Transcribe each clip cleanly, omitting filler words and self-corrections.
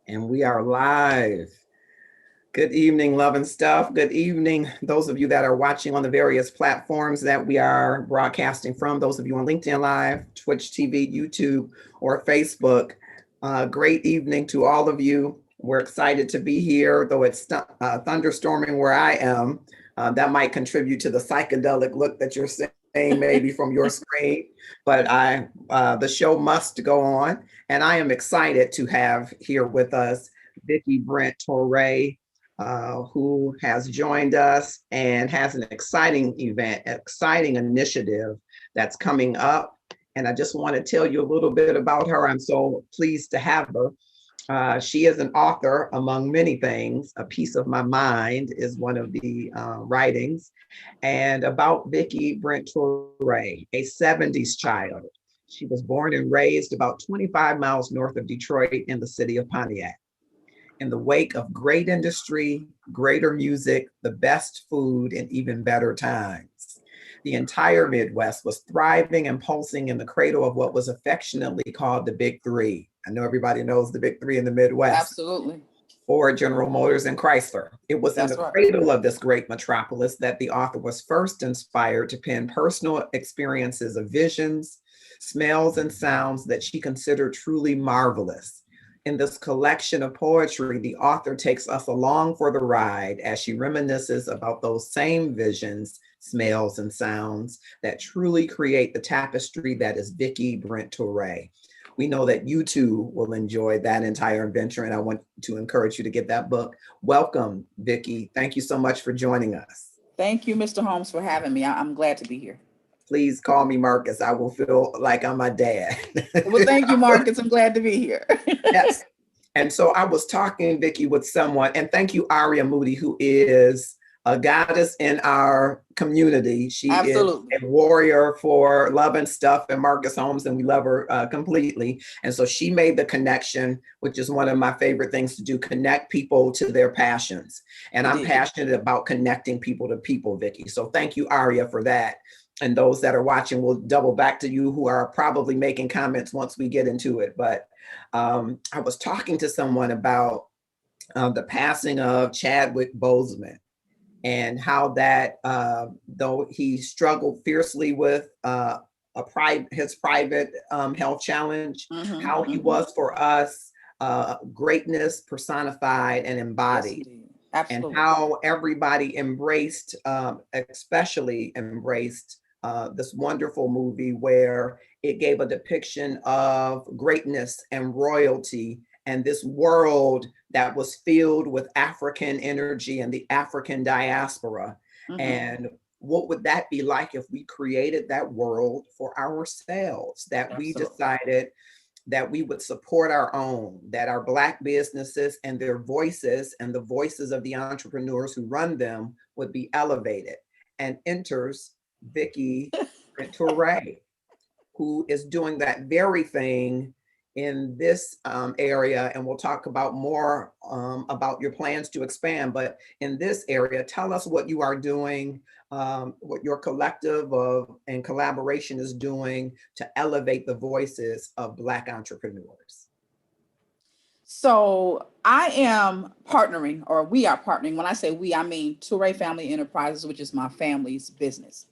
And we are live. Good evening, love and stuff. Good evening, those of you that are watching on the various platforms that we are broadcasting from. Those of you on LinkedIn Live, Twitch TV, YouTube, or Facebook. Great evening to all of you. We're excited to be here, though it's thunderstorming where I am. That might contribute to the psychedelic look that you're seeing maybe from your screen, but the show must go on. And I am excited to have here with us Vickie Brent-Touray, who has joined us and has an exciting event, exciting initiative that's coming up. And I just want to tell you a little bit about her. I'm so pleased to have her. She is an author, among many things. A Piece of My Mind is one of the writings. And about Vickie Brent-Touray, a 70s child. She was born and raised about 25 miles north of Detroit in the city of Pontiac. In the wake of great industry, greater music, the best food, and even better times, the entire Midwest was thriving and pulsing in the cradle of what was affectionately called the Big Three. I know everybody knows the Big Three in the Midwest. Absolutely. Ford, General Motors, and Chrysler. It was in the cradle of this great metropolis that the author was first inspired to pen personal experiences of visions, smells, and sounds that she considered truly marvelous. In this collection of poetry, the author takes us along for the ride as she reminisces about those same visions, smells, and sounds that truly create the tapestry that is Vickie Brent-Touray. We know that you too will enjoy that entire adventure, and I want to encourage you to get that book. Welcome, Vickie. Thank you so much for joining us. Thank you, Mr. Holmes, for having me. I'm glad to be here. Please call me Marcus. I will feel like I'm my dad. Well, thank you, Marcus. I'm glad to be here. Yes. And so I was talking, Vickie, with someone, and thank you, Aria Moody, who is a goddess in our community. She Absolutely. is a warrior for love and stuff and Marcus Holmes, and we love her completely. And so she made the connection, which is one of my favorite things to do, connect people to their passions. And I'm passionate about connecting people to people, Vickie. So thank you, Aria, for that. And those that are watching will double back to you who are probably making comments once we get into it. But I was talking to someone about the passing of Chadwick Boseman and how that, though he struggled fiercely with his private health challenge, how he was for us greatness personified and embodied. Yes, absolutely. And how everybody embraced, especially embraced this wonderful movie where it gave a depiction of greatness and royalty and this world that was filled with African energy and the African diaspora. And what would that be like if we created that world for ourselves, that we decided that we would support our own, that our Black businesses and their voices and the voices of the entrepreneurs who run them would be elevated. And enters Vickie Brent-Touray, who is doing that very thing in this area. And we'll talk about more about your plans to expand. But in this area, tell us what you are doing, what your collective and collaboration is doing to elevate the voices of Black entrepreneurs. So I am partnering, or we are partnering. When I say we, I mean Toure Family Enterprises, which is my family's business.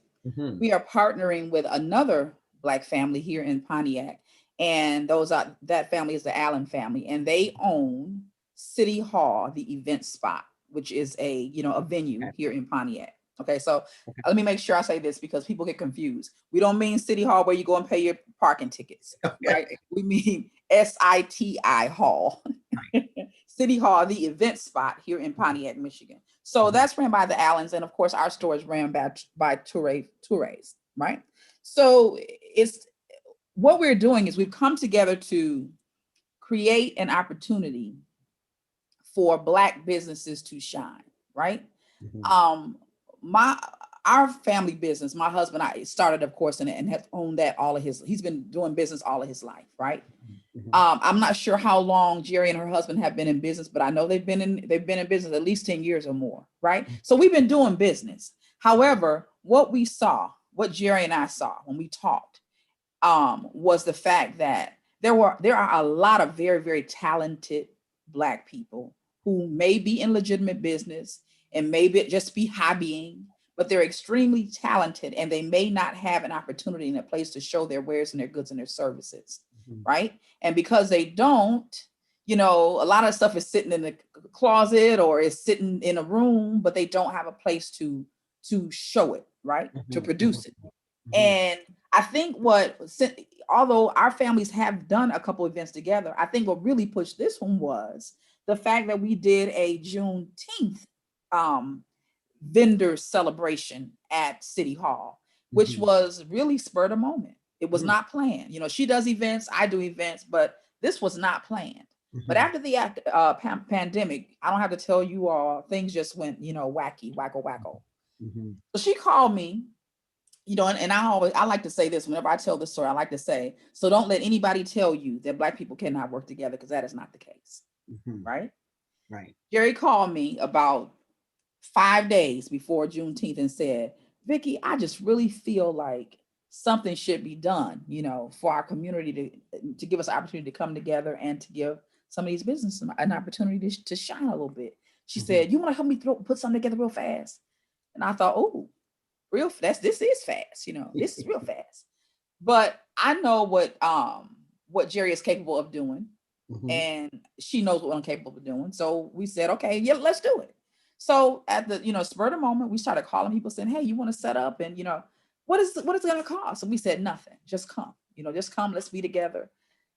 We are partnering with another Black family here in Pontiac. And that family is the Allen family, and they own City Hall, the event spot, which is a venue here in Pontiac. Okay, so let me make sure I say this because people get confused. We don't mean City Hall where you go and pay your parking tickets, right? We mean SITI Hall, City Hall, the event spot here in Pontiac, Michigan. So that's ran by the Allens, and of course our store is ran by Toures, right? So what we're doing is we've come together to create an opportunity for Black businesses to shine, right? Our family business, my husband, I started, of course, and has owned that he's been doing business all of his life, right? I'm not sure how long Jeri and her husband have been in business, but I know they've been in business at least 10 years or more, right? So we've been doing business. However, what Jeri and I saw when we talked, was the fact that there are a lot of very, very talented Black people who may be in legitimate business and maybe just be hobbying, but they're extremely talented and they may not have an opportunity and a place to show their wares and their goods and their services, right? And because they don't, you know, a lot of stuff is sitting in the closet or is sitting in a room, but they don't have a place to show it, right? To produce it. And I think although our families have done a couple events together, I think what really pushed this one was the fact that we did a Juneteenth vendor celebration at City Hall, which was really spur of the moment. It was not planned. You know, she does events, I do events, but this was not planned. But after the pandemic, I don't have to tell you all, things just went, you know, wacky, wacko. So she called me, you know, and I like to say this whenever I tell this story, I like to say, so don't let anybody tell you that Black people cannot work together, because that is not the case, right? Right. Jeri called me about 5 days before Juneteenth and said, Vicki, I just really feel like something should be done, you know, for our community to give us an opportunity to come together and to give some of these businesses an opportunity to shine a little bit. She said, you want to help me put something together real fast? And I thought, oh, this is fast, you know, this is real fast. But I know what Jeri is capable of doing, and she knows what I'm capable of doing. So we said, okay, yeah, let's do it. So at the, you know, spur of the moment, we started calling people saying, hey, you want to set up, and, you know, what is it going to cost? And we said, nothing, just come, you know, just come, let's be together.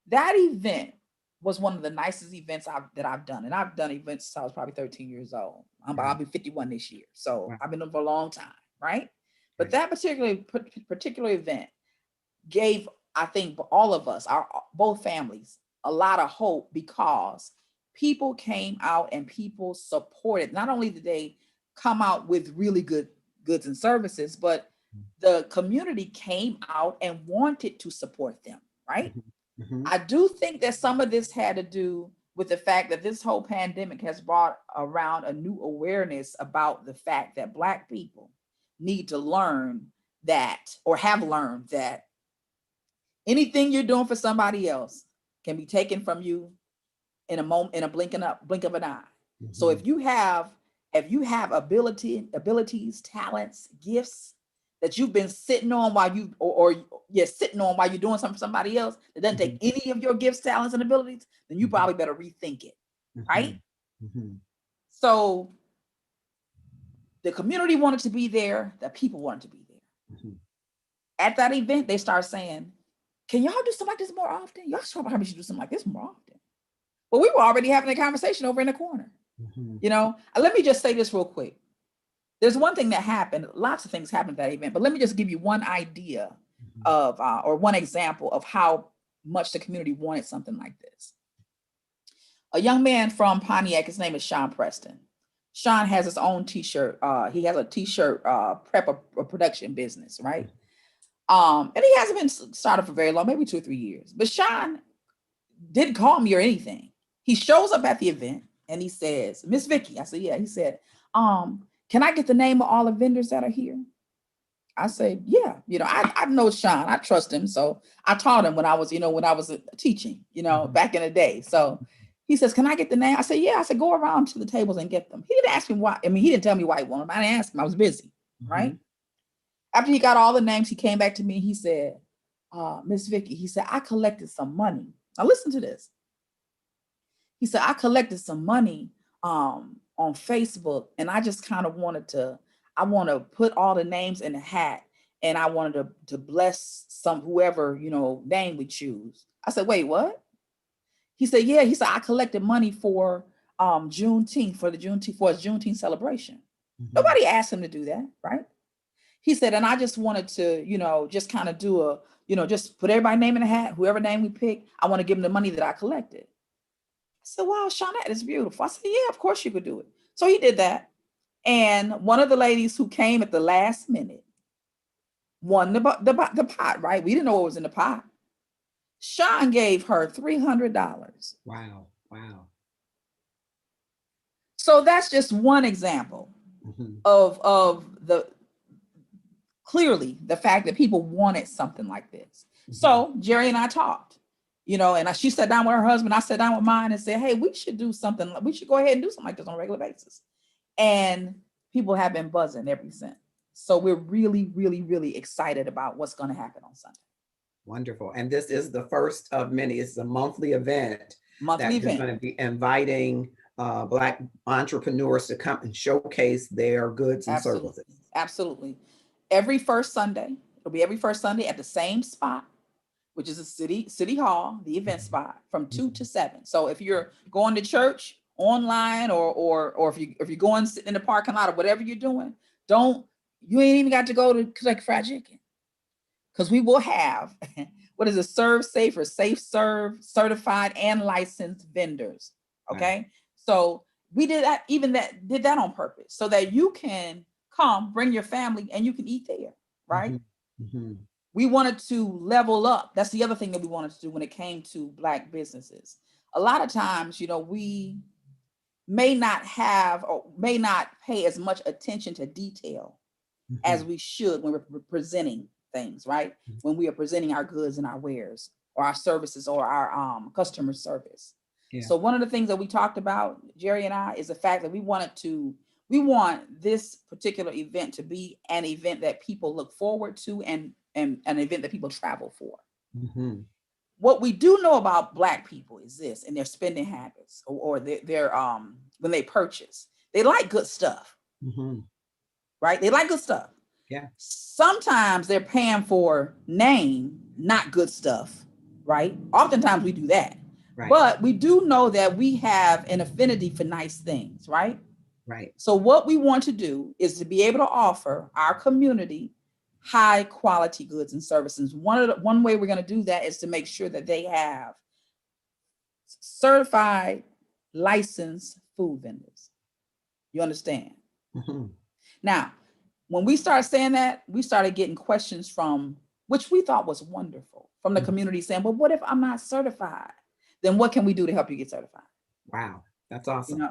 That event was one of the nicest events that I've done. And I've done events since I was probably 13 years old. I'll be 51 this year. So I've been doing it for a long time, right? But that particular event gave, I think, all of us, both families, a lot of hope, because people came out and people supported. Not only did they come out with really good goods and services, but the community came out and wanted to support them, right? I do think that some of this had to do with the fact that this whole pandemic has brought around a new awareness about the fact that Black people need to learn that, or have learned that, anything you're doing for somebody else can be taken from you in a moment, in a blink of an eye. So if you have abilities, talents, gifts that you've been sitting on while you're doing something for somebody else that doesn't take any of your gifts, talents, and abilities, then you probably better rethink it, right? So the community wanted to be there, the people wanted to be there. At that event, they started saying, can y'all do something like this more often? Y'all should probably do something like this more often. Well, we were already having a conversation over in the corner. You know, let me just say this real quick. There's one thing that happened, lots of things happened at that event, but let me just give you one idea of, or one example of how much the community wanted something like this. A young man from Pontiac, his name is Sean Preston. Sean has his own t-shirt. He has a t-shirt prep or production business, right? And he hasn't been started for very long, maybe 2 or 3 years. But Sean didn't call me or anything. He shows up at the event and he says, Miss Vicki. I said, yeah. He said, can I get the name of all the vendors that are here? I said, yeah. You know, I know Sean. I trust him. So I taught him when I was teaching, you know, back in the day. So he says, can I get the name? I said, yeah. I said, go around to the tables and get them. He didn't ask me why. I mean, he didn't tell me why he wanted them. I didn't ask him. I was busy, right? After he got all the names, he came back to me. He said, Miss Vicki, he said, I collected some money. Now listen to this. He said, I collected some money on Facebook, and I just kind of wanted to put all the names in a hat, and I wanted to bless whoever, you know, name we choose. I said, wait, what? He said, yeah. He said, I collected money for Juneteenth, for his Juneteenth celebration. Nobody asked him to do that, right? He said, and I just wanted to, you know, just kind of do just put everybody's name in a hat, whoever name we pick, I want to give him the money that I collected. I said, wow, Sean, that is beautiful. I said, yeah, of course you could do it. So he did that. And one of the ladies who came at the last minute won the pot, right? We didn't know what was in the pot. Sean gave her $300. Wow. So that's just one example of clearly the fact that people wanted something like this. So Jeri and I talked. and she sat down with her husband, I sat down with mine and said, hey, we should do something. We should go ahead and do something like this on a regular basis. And people have been buzzing ever since. So we're really, really, really excited about what's going to happen on Sunday. Wonderful. And this is the first of many. It's a monthly event. Monthly event. You're going to be inviting Black entrepreneurs to come and showcase their goods and services. Absolutely. Every first Sunday. It'll be every first Sunday at the same spot, which is a city hall, the event spot, from 2 to 7. So if you're going to church online or if you're going sitting in the parking lot or whatever you're doing, you ain't even got to go to collect fried chicken, because we will have what is a serve safe or safe serve certified and licensed vendors. Okay. Right. So we did that on purpose so that you can come, bring your family, and you can eat there. Right. Mm-hmm. We wanted to level up. That's the other thing that we wanted to do when it came to Black businesses. A lot of times, we may not have or may not pay as much attention to detail as we should when we're presenting things, right? When we are presenting our goods and our wares or our services or our customer service. Yeah. So one of the things that we talked about, Jeri and I, is the fact that we want this particular event to be an event that people look forward to and an event that people travel for. Mm-hmm. What we do know about Black people is this, and their spending habits or their when they purchase, they like good stuff. Mm-hmm. Right? They like good stuff. Yeah. Sometimes they're paying for name, not good stuff, right? Oftentimes we do that. Right. But we do know that we have an affinity for nice things, right? Right. So what we want to do is to be able to offer our community high quality goods and services. One way we're going to do that is to make sure that they have certified, licensed food vendors. You understand? Mm-hmm. Now, when we started saying that, we started getting questions from, which we thought was wonderful, from the community saying, well, what if I'm not certified? Then what can we do to help you get certified? Wow, that's awesome.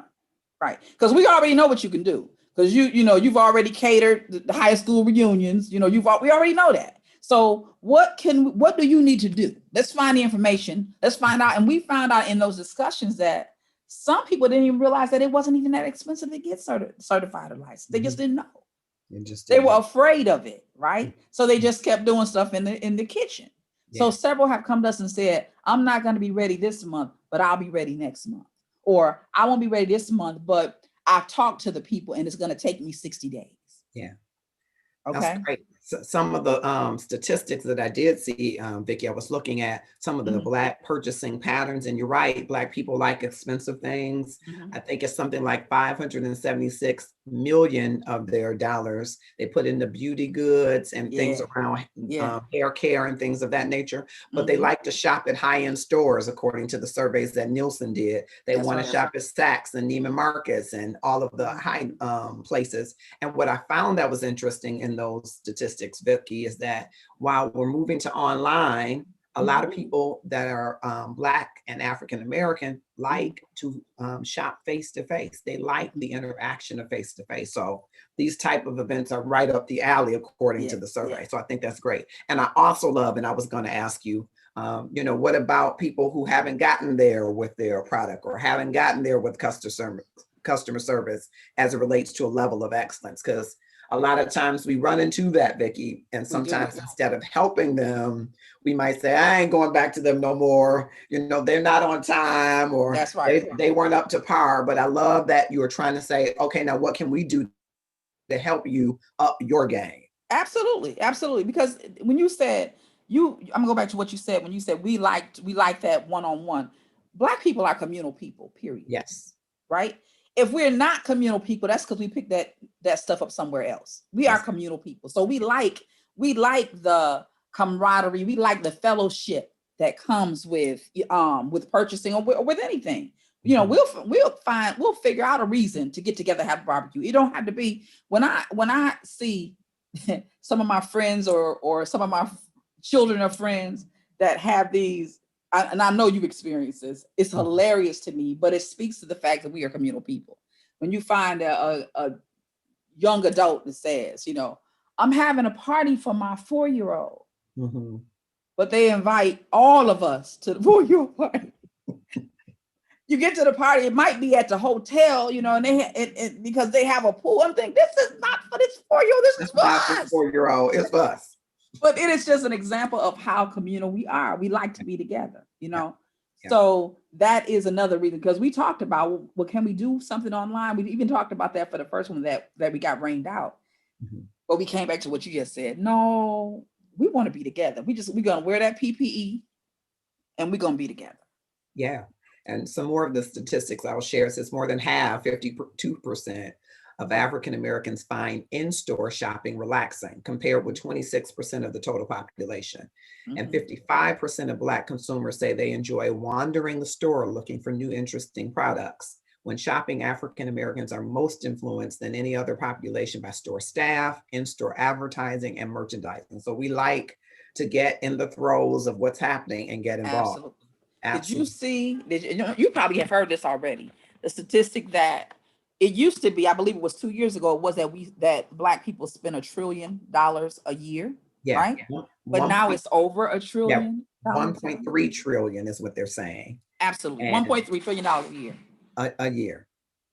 Right. Because we already know what you can do. Because you've already catered the high school reunions. We already know that. So what do you need to do? Let's find the information. Let's find out. And we found out in those discussions that some people didn't even realize that it wasn't even that expensive to get certified or licensed. They just didn't know. They were afraid of it, right? So they just kept doing stuff in the kitchen. Yeah. So several have come to us and said, I'm not going to be ready this month, but I'll be ready next month. Or I won't be ready this month, but I've talked to the people and it's going to take me 60 days. Yeah. Okay. That's great. So some of the statistics that I did see, Vicki, I was looking at some of the Black purchasing patterns, and you're right, Black people like expensive things. I think it's something like 576 million of their dollars they put into beauty goods and things around hair care and things of that nature. But they like to shop at high-end stores, according to the surveys that Nielsen did. They want to shop at Saks and Neiman Marcus and all of the high places. And what I found that was interesting in those statistics, Vicki, is that while we're moving to online, a lot of people that are Black and African American like to shop face to face. They like the interaction of face to face. So these type of events are right up the alley, according to the survey. So I think that's great. And I also love, and I was going to ask you, what about people who haven't gotten there with their product or haven't gotten there with customer service as it relates to a level of excellence? Because a lot of times we run into that, Vicki, and sometimes instead of helping them, we might say, I ain't going back to them no more. They're not on time, or that's right. They weren't up to par. But I love that you were trying to say, okay, now what can we do to help you up your game? Absolutely. Absolutely. Because when you said I'm gonna go back to what you said, when you said we like that one-on-one. Black people are communal people, period. Yes. Right? If we're not communal people, that's because we picked that stuff up somewhere else. We are communal people. So we like the camaraderie, we like the fellowship that comes with purchasing or with anything. We'll figure out a reason to get together, have a barbecue. It don't have to be when I see some of my friends or some of my children or friends that have these. And I know you've experienced this. It's hilarious to me, but it speaks to the fact that we are communal people. When you find a young adult that says, I'm having a party for my 4-year-old, but they invite all of us to the royal party. You get to the party, it might be at the hotel, you know, and because they have a pool. I'm thinking, this is not for this 4-year-old, this is for us. 4-year-old, it's for us. But it is just an example of how communal we are. We like to be together, you know. Yeah. So that is another reason, because we talked about, well, can we do something online? We even talked about that for the first one that we got rained out. Mm-hmm. But we came back to what you just said. No, we want to be together. We're going to wear that PPE and we're going to be together. Yeah. And some more of the statistics I'll share says more than half, 52% of African Americans find in-store shopping relaxing, compared with 26% of the total population. Mm-hmm. And 55% of Black consumers say they enjoy wandering the store looking for new interesting products. When shopping, African Americans are most influenced than any other population by store staff, in-store advertising, and merchandising. So we like to get in the throes of what's happening and get involved. Absolutely. Absolutely. Did you see, you probably have heard this already, the statistic that it used to be, I believe it was 2 years ago, was that Black people spend $1 trillion a year, right? But now it's over $1 trillion. 1.3 trillion is what they're saying. Absolutely. $1.3 trillion a year. A year.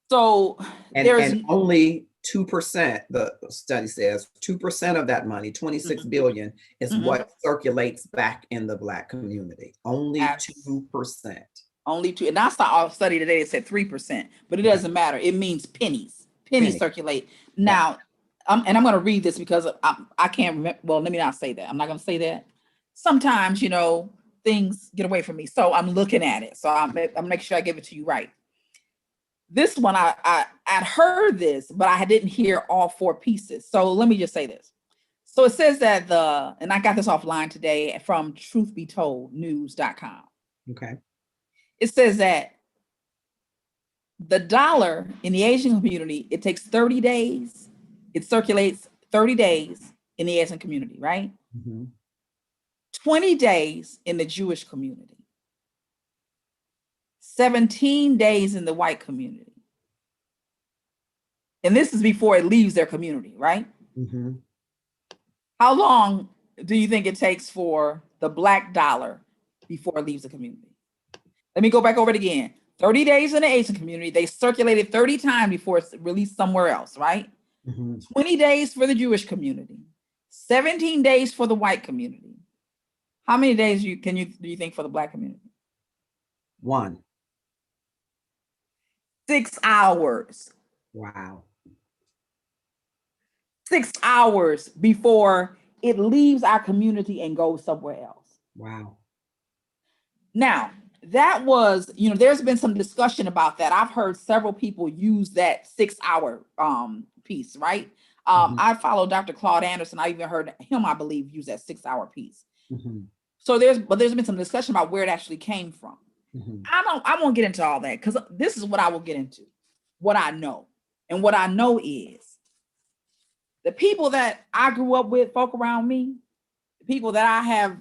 So and only 2%, the study says 2% of that money, 26 mm-hmm. billion, is mm-hmm. what circulates back in the Black community. Only 2%. Only 2%. And I saw a study today that said 3%, but it doesn't matter. It means pennies. Pennies circulate. Now, and I'm going to read this because I can't remember. Well, let me not say that. I'm not going to say that. Sometimes, you know, things get away from me. So I'm looking at it. So I'm making sure I give it to you right. This one, I'd heard this, but I didn't hear all 4 pieces. So let me just say this. So it says that and I got this offline today from truthbetoldnews.com. Okay. It says that the dollar in the Asian community, it takes 30 days. It circulates 30 days in the Asian community, right? Mm-hmm. 20 days in the Jewish community. 17 days in the white community. And this is before it leaves their community, right? Mm-hmm. How long do you think it takes for the Black dollar before it leaves the community? Let me go back over it again. 30 days in the Asian community. They circulated 30 times before it's released somewhere else, right? Mm-hmm. 20 days for the Jewish community. 17 days for the white community. How many days do you think for the Black community? 1. 6 hours. Wow. 6 hours before it leaves our community and goes somewhere else. Wow. Now, that was, you know, there's been some discussion about that. I've heard several people use that 6-hour piece, right? Mm-hmm. I follow Dr. Claude Anderson. I even heard him, I believe, use that 6-hour piece. Mm-hmm. So there's been some discussion about where it actually came from. Mm-hmm. I won't get into all that, because this is what I will get into, what I know. And what I know is the people that I grew up with, folk around me, the people that I have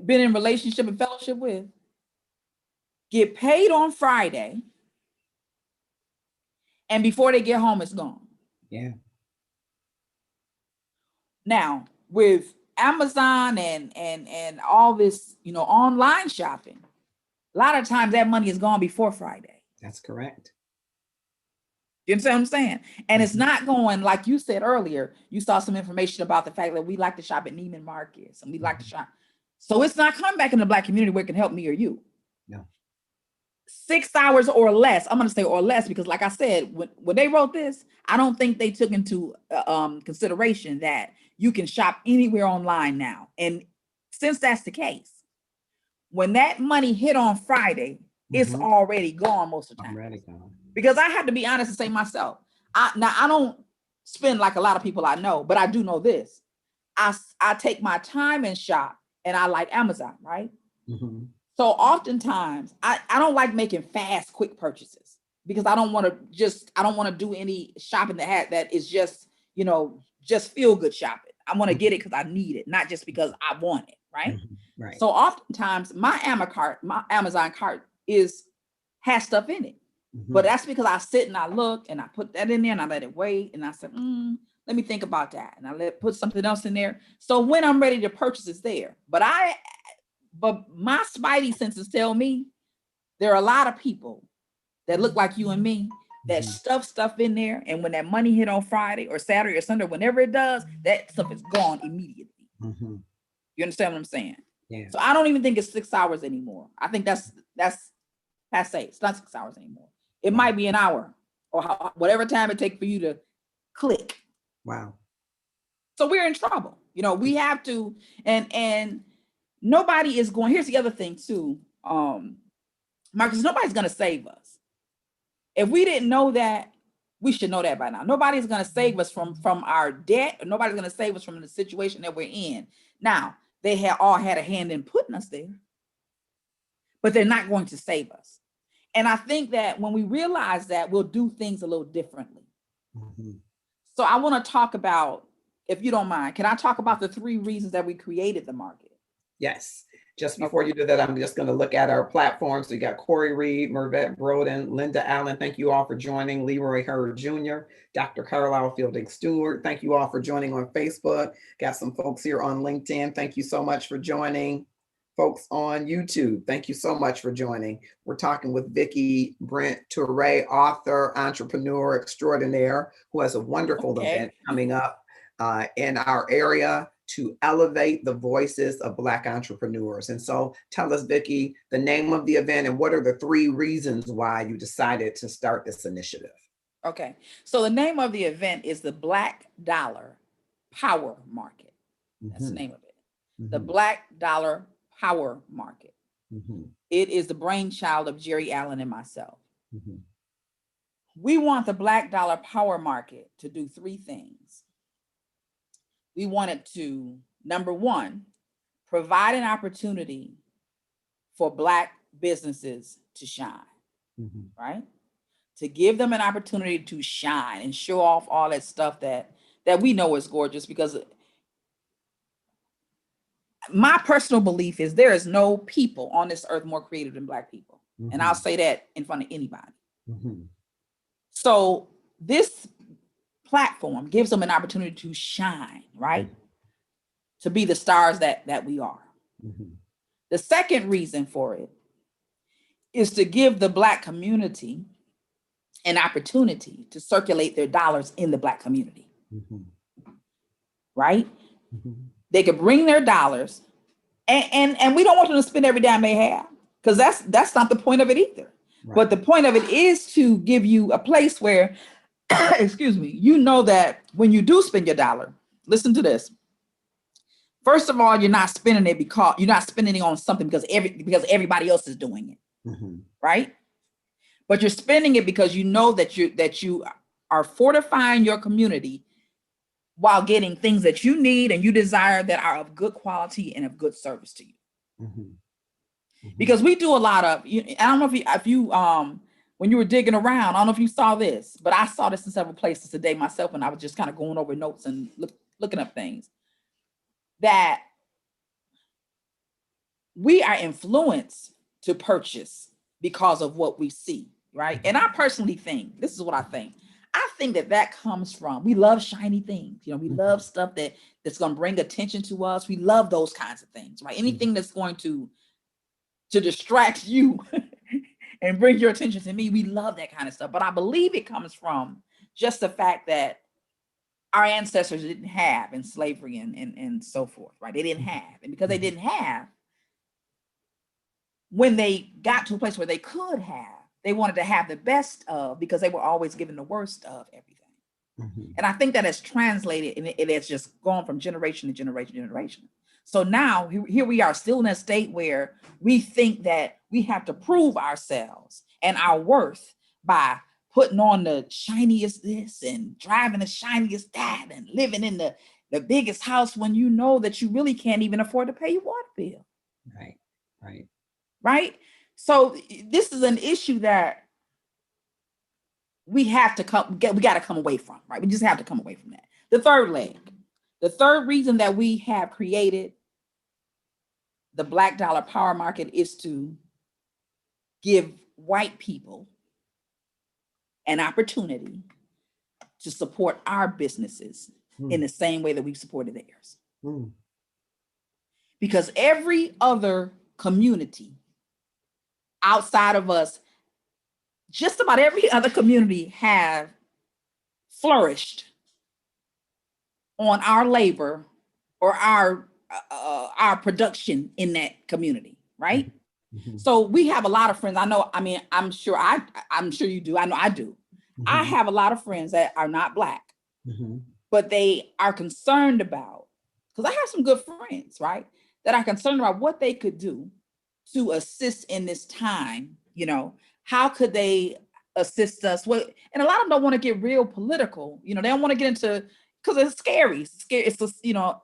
been in relationship and fellowship with, get paid on Friday, and before they get home, it's gone. Yeah. Now, with Amazon and all this, you know, online shopping, a lot of times that money is gone before Friday. That's correct. You understand what I'm saying? And it's not going, like you said earlier, you saw some information about the fact that we like to shop at Neiman Marcus and we like to shop. So it's not coming back in the Black community where it can help me or you. No. 6 hours or less. I'm going to say or less, because like I said, when they wrote this, I don't think they took into consideration that you can shop anywhere online now. And since that's the case, when that money hit on Friday, it's already gone most of the time. Already gone. Because I have to be honest and say myself, I don't spend like a lot of people I know, but I do know this. I take my time and shop, and I like Amazon, right? Mm-hmm. So oftentimes I don't like making fast, quick purchases, because I don't want to do any shopping that is just, you know, just feel good shopping. I want to get it because I need it, not just because I want it, right? Mm-hmm. Right. So oftentimes my Amazon cart has stuff in it. Mm-hmm. But that's because I sit and I look and I put that in there and I let it wait. And I said, let me think about that. And I put something else in there. So when I'm ready to purchase, it's there. But my spidey senses tell me there are a lot of people that look like you and me that stuff in there. And when that money hit on Friday or Saturday or Sunday, whenever it does, that stuff is gone immediately. You understand what I'm saying? Yeah. So I don't even think it's 6 hours anymore. I think that's passe. It's not 6 hours anymore. It might be an hour or whatever time it takes for you to click. Wow. So we're in trouble. You know, we have to, and nobody is going, here's the other thing too, Marcus, nobody's going to save us. If we didn't know that, we should know that by now. Nobody's going to save us from our debt. Or nobody's going to save us from the situation that we're in. Now, they all had a hand in putting us there, but they're not going to save us. And I think that when we realize that, we'll do things a little differently. So I want to talk about, if you don't mind, can I talk about the 3 reasons that we created the market? Yes. Just before you do that, I'm just going to look at our platforms. So you got Corey Reed, Mervette Broden, Linda Allen. Thank you all for joining. Leroy Hurd Jr., Dr. Carlisle Fielding Stewart. Thank you all for joining on Facebook. Got some folks here on LinkedIn. Thank you so much for joining. Folks on YouTube, thank you so much for joining. We're talking with Vickie Brent-Touray, author, entrepreneur extraordinaire, who has a wonderful event coming up in our area to elevate the voices of Black entrepreneurs. And so tell us, Vickie, the name of the event and what are the 3 reasons why you decided to start this initiative? Okay, so the name of the event is the Black Dollar Power Market. That's the name of it. The Black Dollar Power Market. It is the brainchild of Jeri Allen and myself. We want the Black Dollar Power Market to do 3 things. We wanted to, number 1, provide an opportunity for Black businesses to shine, right? To give them an opportunity to shine and show off all that stuff that we know is gorgeous, because my personal belief is there is no people on this earth more creative than Black people. And I'll say that in front of anybody. So this platform gives them an opportunity to shine, right? To be the stars that we are. The second reason for it is to give the Black community an opportunity to circulate their dollars in the Black community, right? They could bring their dollars, and we don't want them to spend every dime they have, because that's not the point of it either. But the point of it is to give you a place where, excuse me, you know that when you do spend your dollar, listen to this. First of all, you're not spending it because you're not spending it on something because everybody else is doing it, right? But you're spending it because you know that you are fortifying your community while getting things that you need and you desire that are of good quality and of good service to you. Because we do a lot of, I don't know if you when you were digging around, I don't know if you saw this, but I saw this in several places today myself when I was just kind of going over notes and looking up things, that we are influenced to purchase because of what we see, right? And I personally think, this is what I think. I think that comes from, we love shiny things. You know, we love stuff that's going to bring attention to us. We love those kinds of things, right? Anything that's going to distract you and bring your attention to me, we love that kind of stuff. But I believe it comes from just the fact that our ancestors didn't have in slavery and so forth, right? They didn't have. And because they didn't have, when they got to a place where they could have, they wanted to have the best of, because they were always given the worst of everything. And I think that has translated, and it has just gone from generation to generation to generation. So now here we are, still in a state where we think that we have to prove ourselves and our worth by putting on the shiniest this and driving the shiniest that and living in the biggest house, when you know that you really can't even afford to pay your water bill. Right. So this is an issue that we got to come away from, right? We just have to come away from that. The third leg, the third reason that we have created the Black Dollar Power Market is to give white people an opportunity to support our businesses in the same way that we've supported theirs. Because every other community outside of us, just about every other community have flourished on our labor or our production in that community, right? So we have a lot of friends. I know, I mean, I'm sure you do. I know I do. I have a lot of friends that are not Black, but they are concerned about, because I have some good friends, right, that are concerned about what they could do to assist in this time. You know, how could they assist us? Well, and a lot of them don't want to get real political. You know, they don't want to get into, because it's scary. It's just, you know,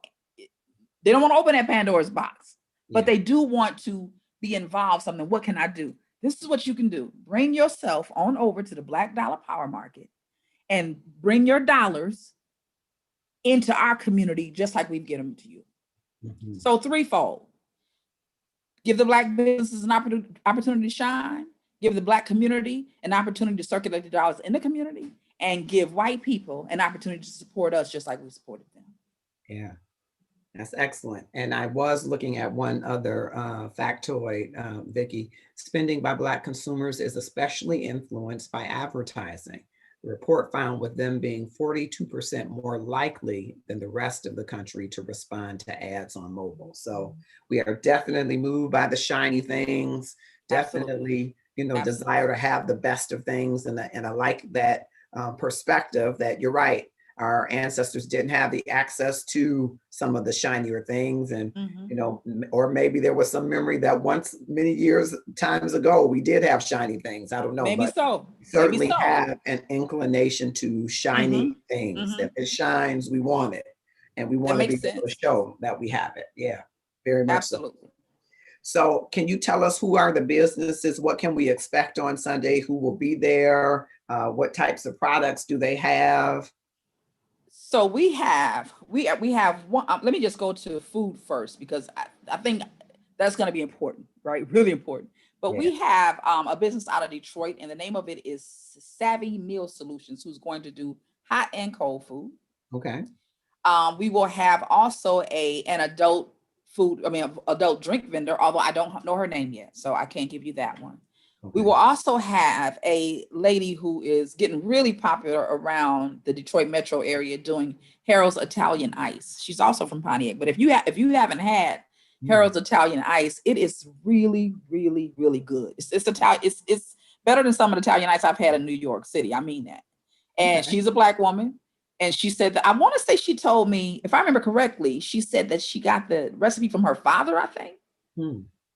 they don't want to open that Pandora's box, but they do want to be involved. Something. What can I do? This is what you can do. Bring yourself on over to the Black Dollar Power Market and bring your dollars into our community, just like we get them to you. So threefold: give the Black businesses an opportunity to shine, give the Black community an opportunity to circulate the dollars in the community, and give white people an opportunity to support us just like we supported them. Yeah, that's excellent. And I was looking at one other factoid, Vicki. Spending by Black consumers is especially influenced by advertising. The report found with them being 42% more likely than the rest of the country to respond to ads on mobile. So we are definitely moved by the shiny things, definitely, you know, desire to have the best of things. And I like that perspective that you're right. Our ancestors didn't have the access to some of the shinier things, and you know, or maybe there was some memory that once many times ago we did have shiny things. I don't know, maybe but so. We certainly have an inclination to shiny things. If it shines, we want it, and we want to be able to show that we have it. Yeah, very much absolutely. So can you tell us who are the businesses? What can we expect on Sunday? Who will be there? What types of products do they have? So we have one. Let me just go to food first, because I think that's going to be important, right? Really important. But we have a business out of Detroit, and the name of it is Savvy Meal Solutions, who's going to do hot and cold food. Okay. We will have also an adult adult drink vendor, although I don't know her name yet, so I can't give you that one. Okay. We will also have a lady who is getting really popular around the Detroit metro area doing Harold's Italian Ice. She's also from Pontiac, but if you haven't had Harold's Italian Ice, it is really, really, really good. It's Italian. It's better than some of the Italian ice I've had in New York City. I mean that. And she's a Black woman. And she said that, I want to say she told me, if I remember correctly, she said that she got the recipe from her father, I think.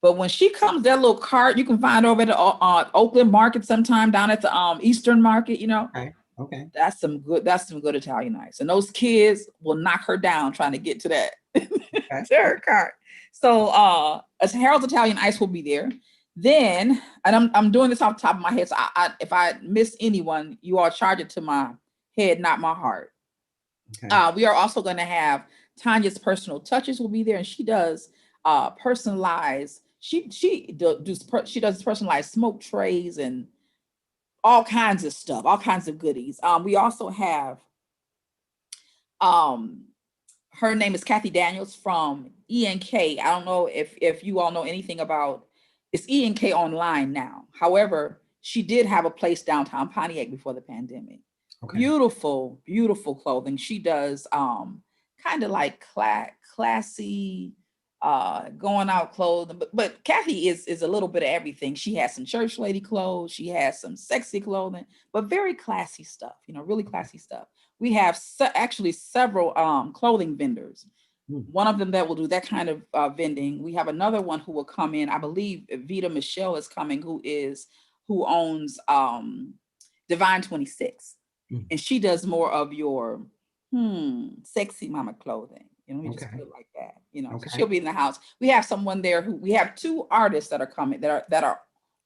But when she comes, that little cart you can find over at the Oakland Market sometime, down at the Eastern Market, you know. Okay. That's some good Italian ice. And those kids will knock her down trying to get to that to her cart. So as Harold's Italian Ice will be there. Then, and I'm doing this off the top of my head, so if I miss anyone, you all charge it to my head, not my heart. Okay. We are also going to have Tanya's Personal Touches will be there, and she does personalized. She does personalized smoke trays and all kinds of stuff, all kinds of goodies. We also have her name is Kathy Daniels from E&K. I don't know if you all know anything about, it's E&K online now. However, she did have a place downtown Pontiac before the pandemic. Okay. Beautiful, beautiful clothing. She does kind of like classy going out clothing, but Kathy is a little bit of everything. She has some church lady clothes, she has some sexy clothing, but very classy stuff, you know, really classy stuff. We have actually several clothing vendors. One of them that will do that kind of vending. We have another one who will come in. I believe Vita Michelle is coming, who owns Divine 26. And she does more of your sexy mama clothing. You know, let me just put it like that. You know, so she'll be in the house. We have someone there we have two artists that are coming that are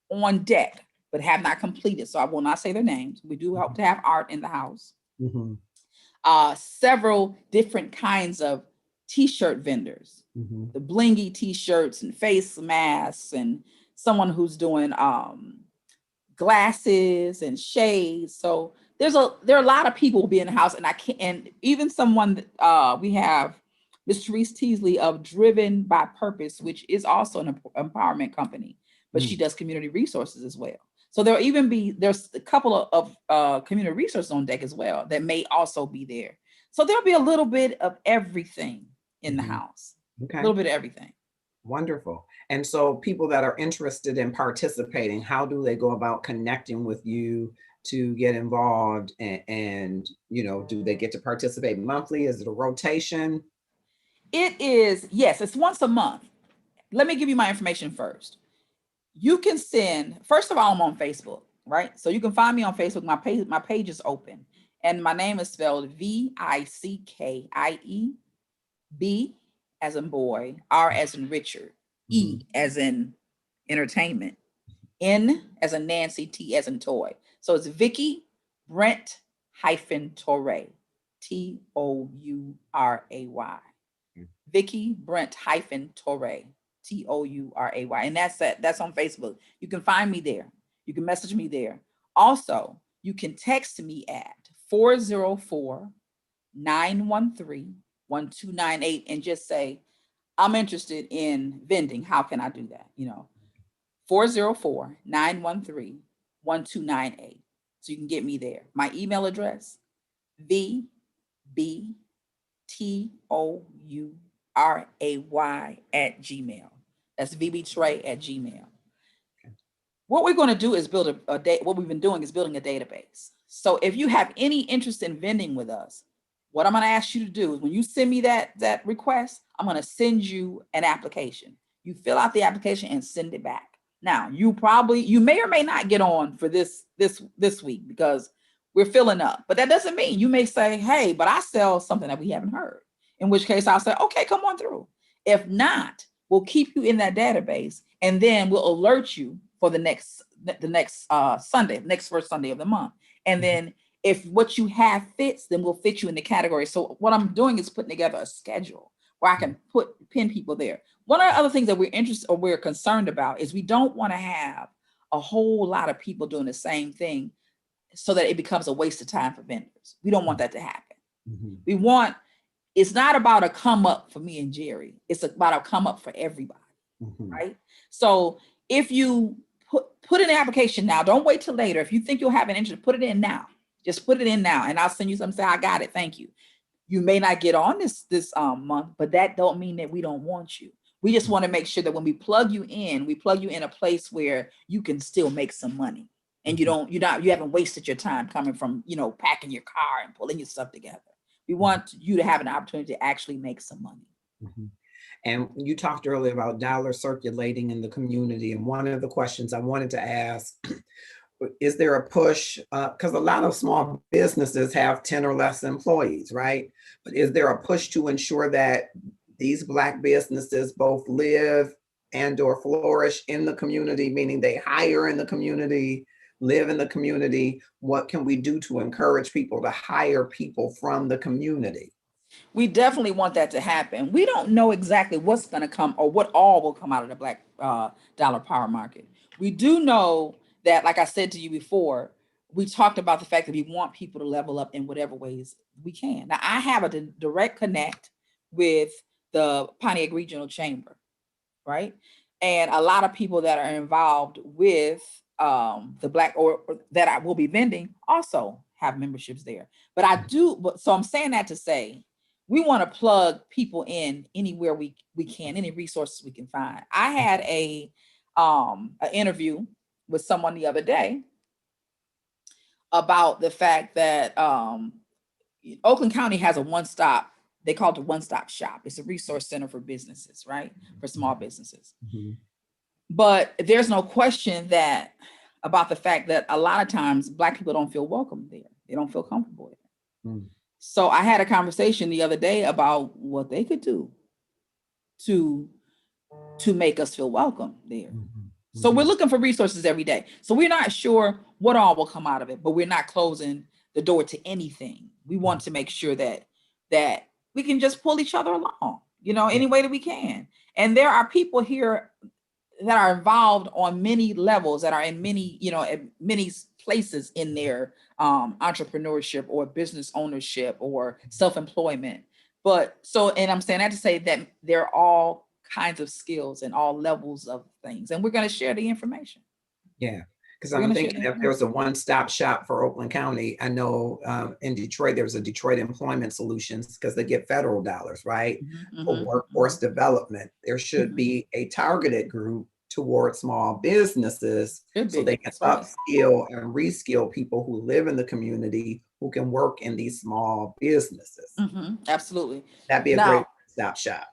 on deck but have not completed. So I will not say their names. We do hope to have art in the house. Several different kinds of t-shirt vendors, the blingy t-shirts and face masks, and someone who's doing glasses and shades. So there are a lot of people will be in the house, and I can't, and even someone we have Miss Therese Teasley of Driven by Purpose, which is also an empowerment company, but she does community resources as well. So there's a couple of community resources on deck as well that may also be there. So there'll be a little bit of everything in the house. Okay. A little bit of everything. Wonderful. And so people that are interested in participating, how do they go about connecting with you to get involved? And you know, do they get to participate monthly? Is it a rotation? It is, yes, it's once a month. Let me give you my information first. You can send, first of all, I'm on Facebook, right? So you can find me on Facebook. My page is open, and my name is spelled Vickie, B as in boy, R as in Richard, E as in entertainment, N as in Nancy, T as in toy. So it's Vickie Brent-Touray, Touray. Vickie Brent-Touray, Touray. And that's on Facebook. You can find me there. You can message me there. Also, you can text me at 404-913-1298 and just say, I'm interested in vending. How can I do that? 404-913-1298. So you can get me there. My email address, VBTOURAY@gmail. That's VBTray@gmail. Okay. What we're going to do is build what we've been doing is building a database. So if you have any interest in vending with us, what I'm going to ask you to do is when you send me that request, I'm going to send you an application. You fill out the application and send it back. Now, you may or may not get on for this week because we're filling up, but that doesn't mean you may say, hey, but I sell something that we haven't heard. In which case I'll say, okay, come on through. If not, we'll keep you in that database, and then we'll alert you for the next Sunday, next first Sunday of the month. And then if what you have fits, then we'll fit you in the category. So what I'm doing is putting together a schedule where I can pin people there. One of the other things that we're concerned about is we don't want to have a whole lot of people doing the same thing so that it becomes a waste of time for vendors. We don't want that to happen. It's not about a come up for me and Jeri. It's about a come up for everybody, right? So if you put in an application now, don't wait till later. If you think you'll have an interest, put it in now. Just put it in now, and I'll send you something. Say, I got it. Thank you. You may not get on this month, but that don't mean that we don't want you. We just want to make sure that when we plug you in a place where you can still make some money, and you haven't wasted your time coming from packing your car and pulling your stuff together. We want you to have an opportunity to actually make some money. And you talked earlier about dollars circulating in the community. And one of the questions I wanted to ask, is there a push? Because a lot of small businesses have 10 or less employees, right? But is there a push to ensure that these Black businesses both live and or flourish in the community, meaning they hire in the community, live in the community? What can we do to encourage people to hire people from the community? We definitely want that to happen. We don't know exactly what's going to come or what all will come out of the Black dollar power market. We do know that, like I said to you before, we talked about the fact that we want people to level up in whatever ways we can. Now, I have a direct connect with the Pontiac Regional Chamber, right? And a lot of people that are involved with the Black or that I will be vending also have memberships there. But so I'm saying that to say, we want to plug people in anywhere we can, any resources we can find. I had an interview with someone the other day about the fact that Oakland County has a one-stop, they call it a one-stop shop. It's a resource center for businesses, right? For small businesses. But there's no question about the fact that a lot of times Black people don't feel welcome there. They don't feel comfortable there. So I had a conversation the other day about what they could do to make us feel welcome there. So we're looking for resources every day. So we're not sure what all will come out of it, but we're not closing the door to anything. We want to make sure that we can just pull each other along, any way that we can. And there are people here that are involved on many levels, that are in many, at many places in their entrepreneurship or business ownership or self-employment. But so, and I'm saying that to say that there are all kinds of skills and all levels of things, and we're going to share the information. Yeah, because I'm thinking if there was a one-stop shop for Oakland County, I know in Detroit, there's a Detroit Employment Solutions because they get federal dollars, right? For workforce development. There should be a targeted group towards small businesses so they can upskill and reskill people who live in the community who can work in these small businesses. Absolutely. That'd be a great stop shop.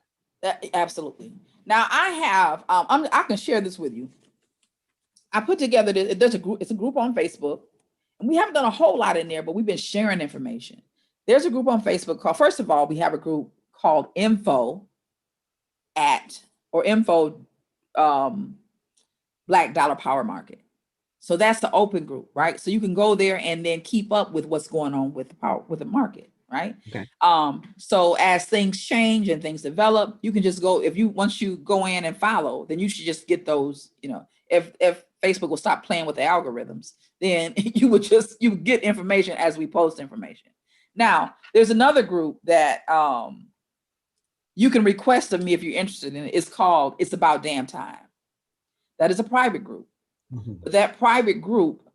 Absolutely. Now I have, I can share this with you. I put together, there's a group, it's a group on Facebook, and we haven't done a whole lot in there, but we've been sharing information. There's a group on Facebook called, first of all, we have a group called info Black Dollar Power Market. So that's the open group, right? So you can go there and then keep up with what's going on with the market, right? Okay. So as things change and things develop, you can just go, once you go in and follow, then you should just get those, if Facebook will stop playing with the algorithms, then you get information as we post information. Now, there's another group that you can request of me if you're interested in it. It's called It's About Damn Time. That is a private group. That private group,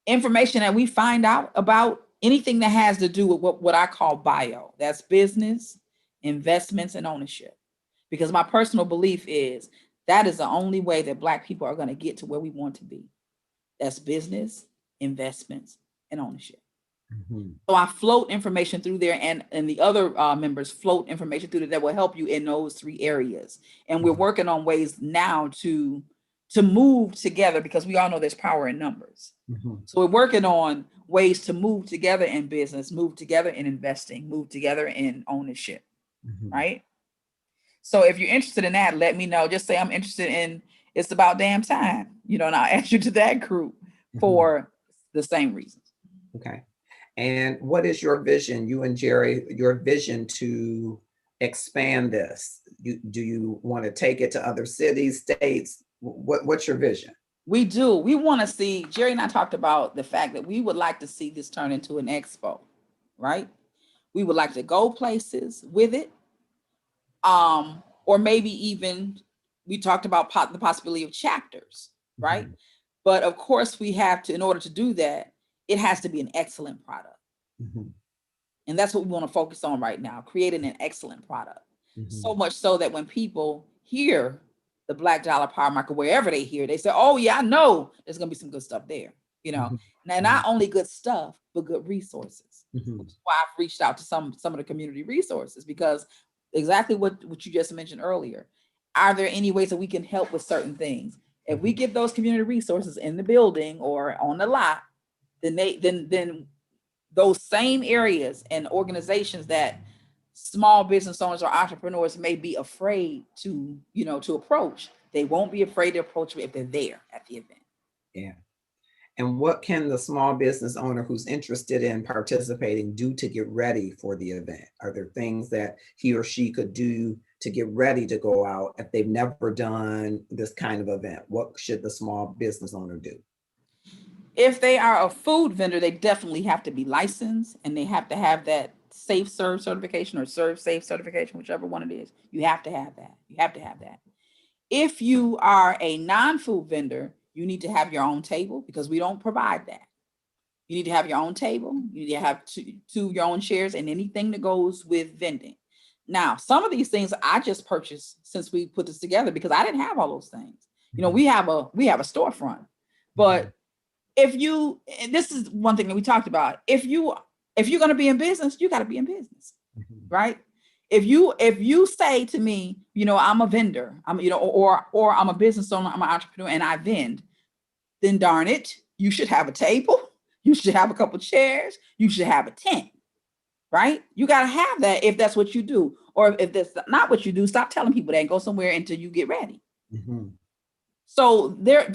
information that we find out about anything that has to do with what I call bio. That's business, investments, and ownership. Because my personal belief is that is the only way that Black people are going to get to where we want to be. That's business, investments, and ownership. So I float information through there, and the other members float information through there that will help you in those 3 areas. And we're working on ways now to move together, because we all know there's power in numbers. So we're working on ways to move together in business, move together in investing, move together in ownership, right? So if you're interested in that, let me know. Just say I'm interested in It's About Damn Time, and I'll add you to that group for the same reasons. Okay. And what is your vision, you and Jeri, your vision to expand this? Do you want to take it to other cities, states? What's your vision? We do. We want to see, Jeri and I talked about the fact that we would like to see this turn into an expo, right? We would like to go places with it. Or maybe even, we talked about the possibility of chapters, right? But of course we have to, in order to do that, it has to be an excellent product. And that's what we want to focus on right now, creating an excellent product. So much so that when people hear the Black Dollar Power Market, wherever they hear, they say, oh yeah, I know there's going to be some good stuff there, Now, not only good stuff, but good resources. Which is why I've reached out to some of the community resources, because exactly what you just mentioned earlier. Are there any ways that we can help with certain things? If we get those community resources in the building or on the lot, then those same areas and organizations that small business owners or entrepreneurs may be afraid to approach, they won't be afraid to approach if they're there at the event. Yeah. And what can the small business owner who's interested in participating do to get ready for the event? Are there things that he or she could do to get ready to go out if they've never done this kind of event? What should the small business owner do? If they are a food vendor, they definitely have to be licensed, and they have to have that Safe Serve certification or Serve Safe certification, whichever one it is. You have to have that. You have to have that. If you are a non-food vendor, you need to have your own table, because we don't provide that. You need to have your own table. You need to have two your own chairs and anything that goes with vending. Now, some of these things I just purchased since we put this together, because I didn't have all those things. We have a storefront, but and this is one thing that we talked about. If you're going to be in business, you got to be in business, right? If you say to me, I'm a vendor, or I'm a business owner, I'm an entrepreneur, and I vend, then darn it, you should have a table, you should have a couple of chairs, you should have a tent, right? You got to have that if that's what you do. Or if that's not what you do, stop telling people that and go somewhere until you get ready. So they're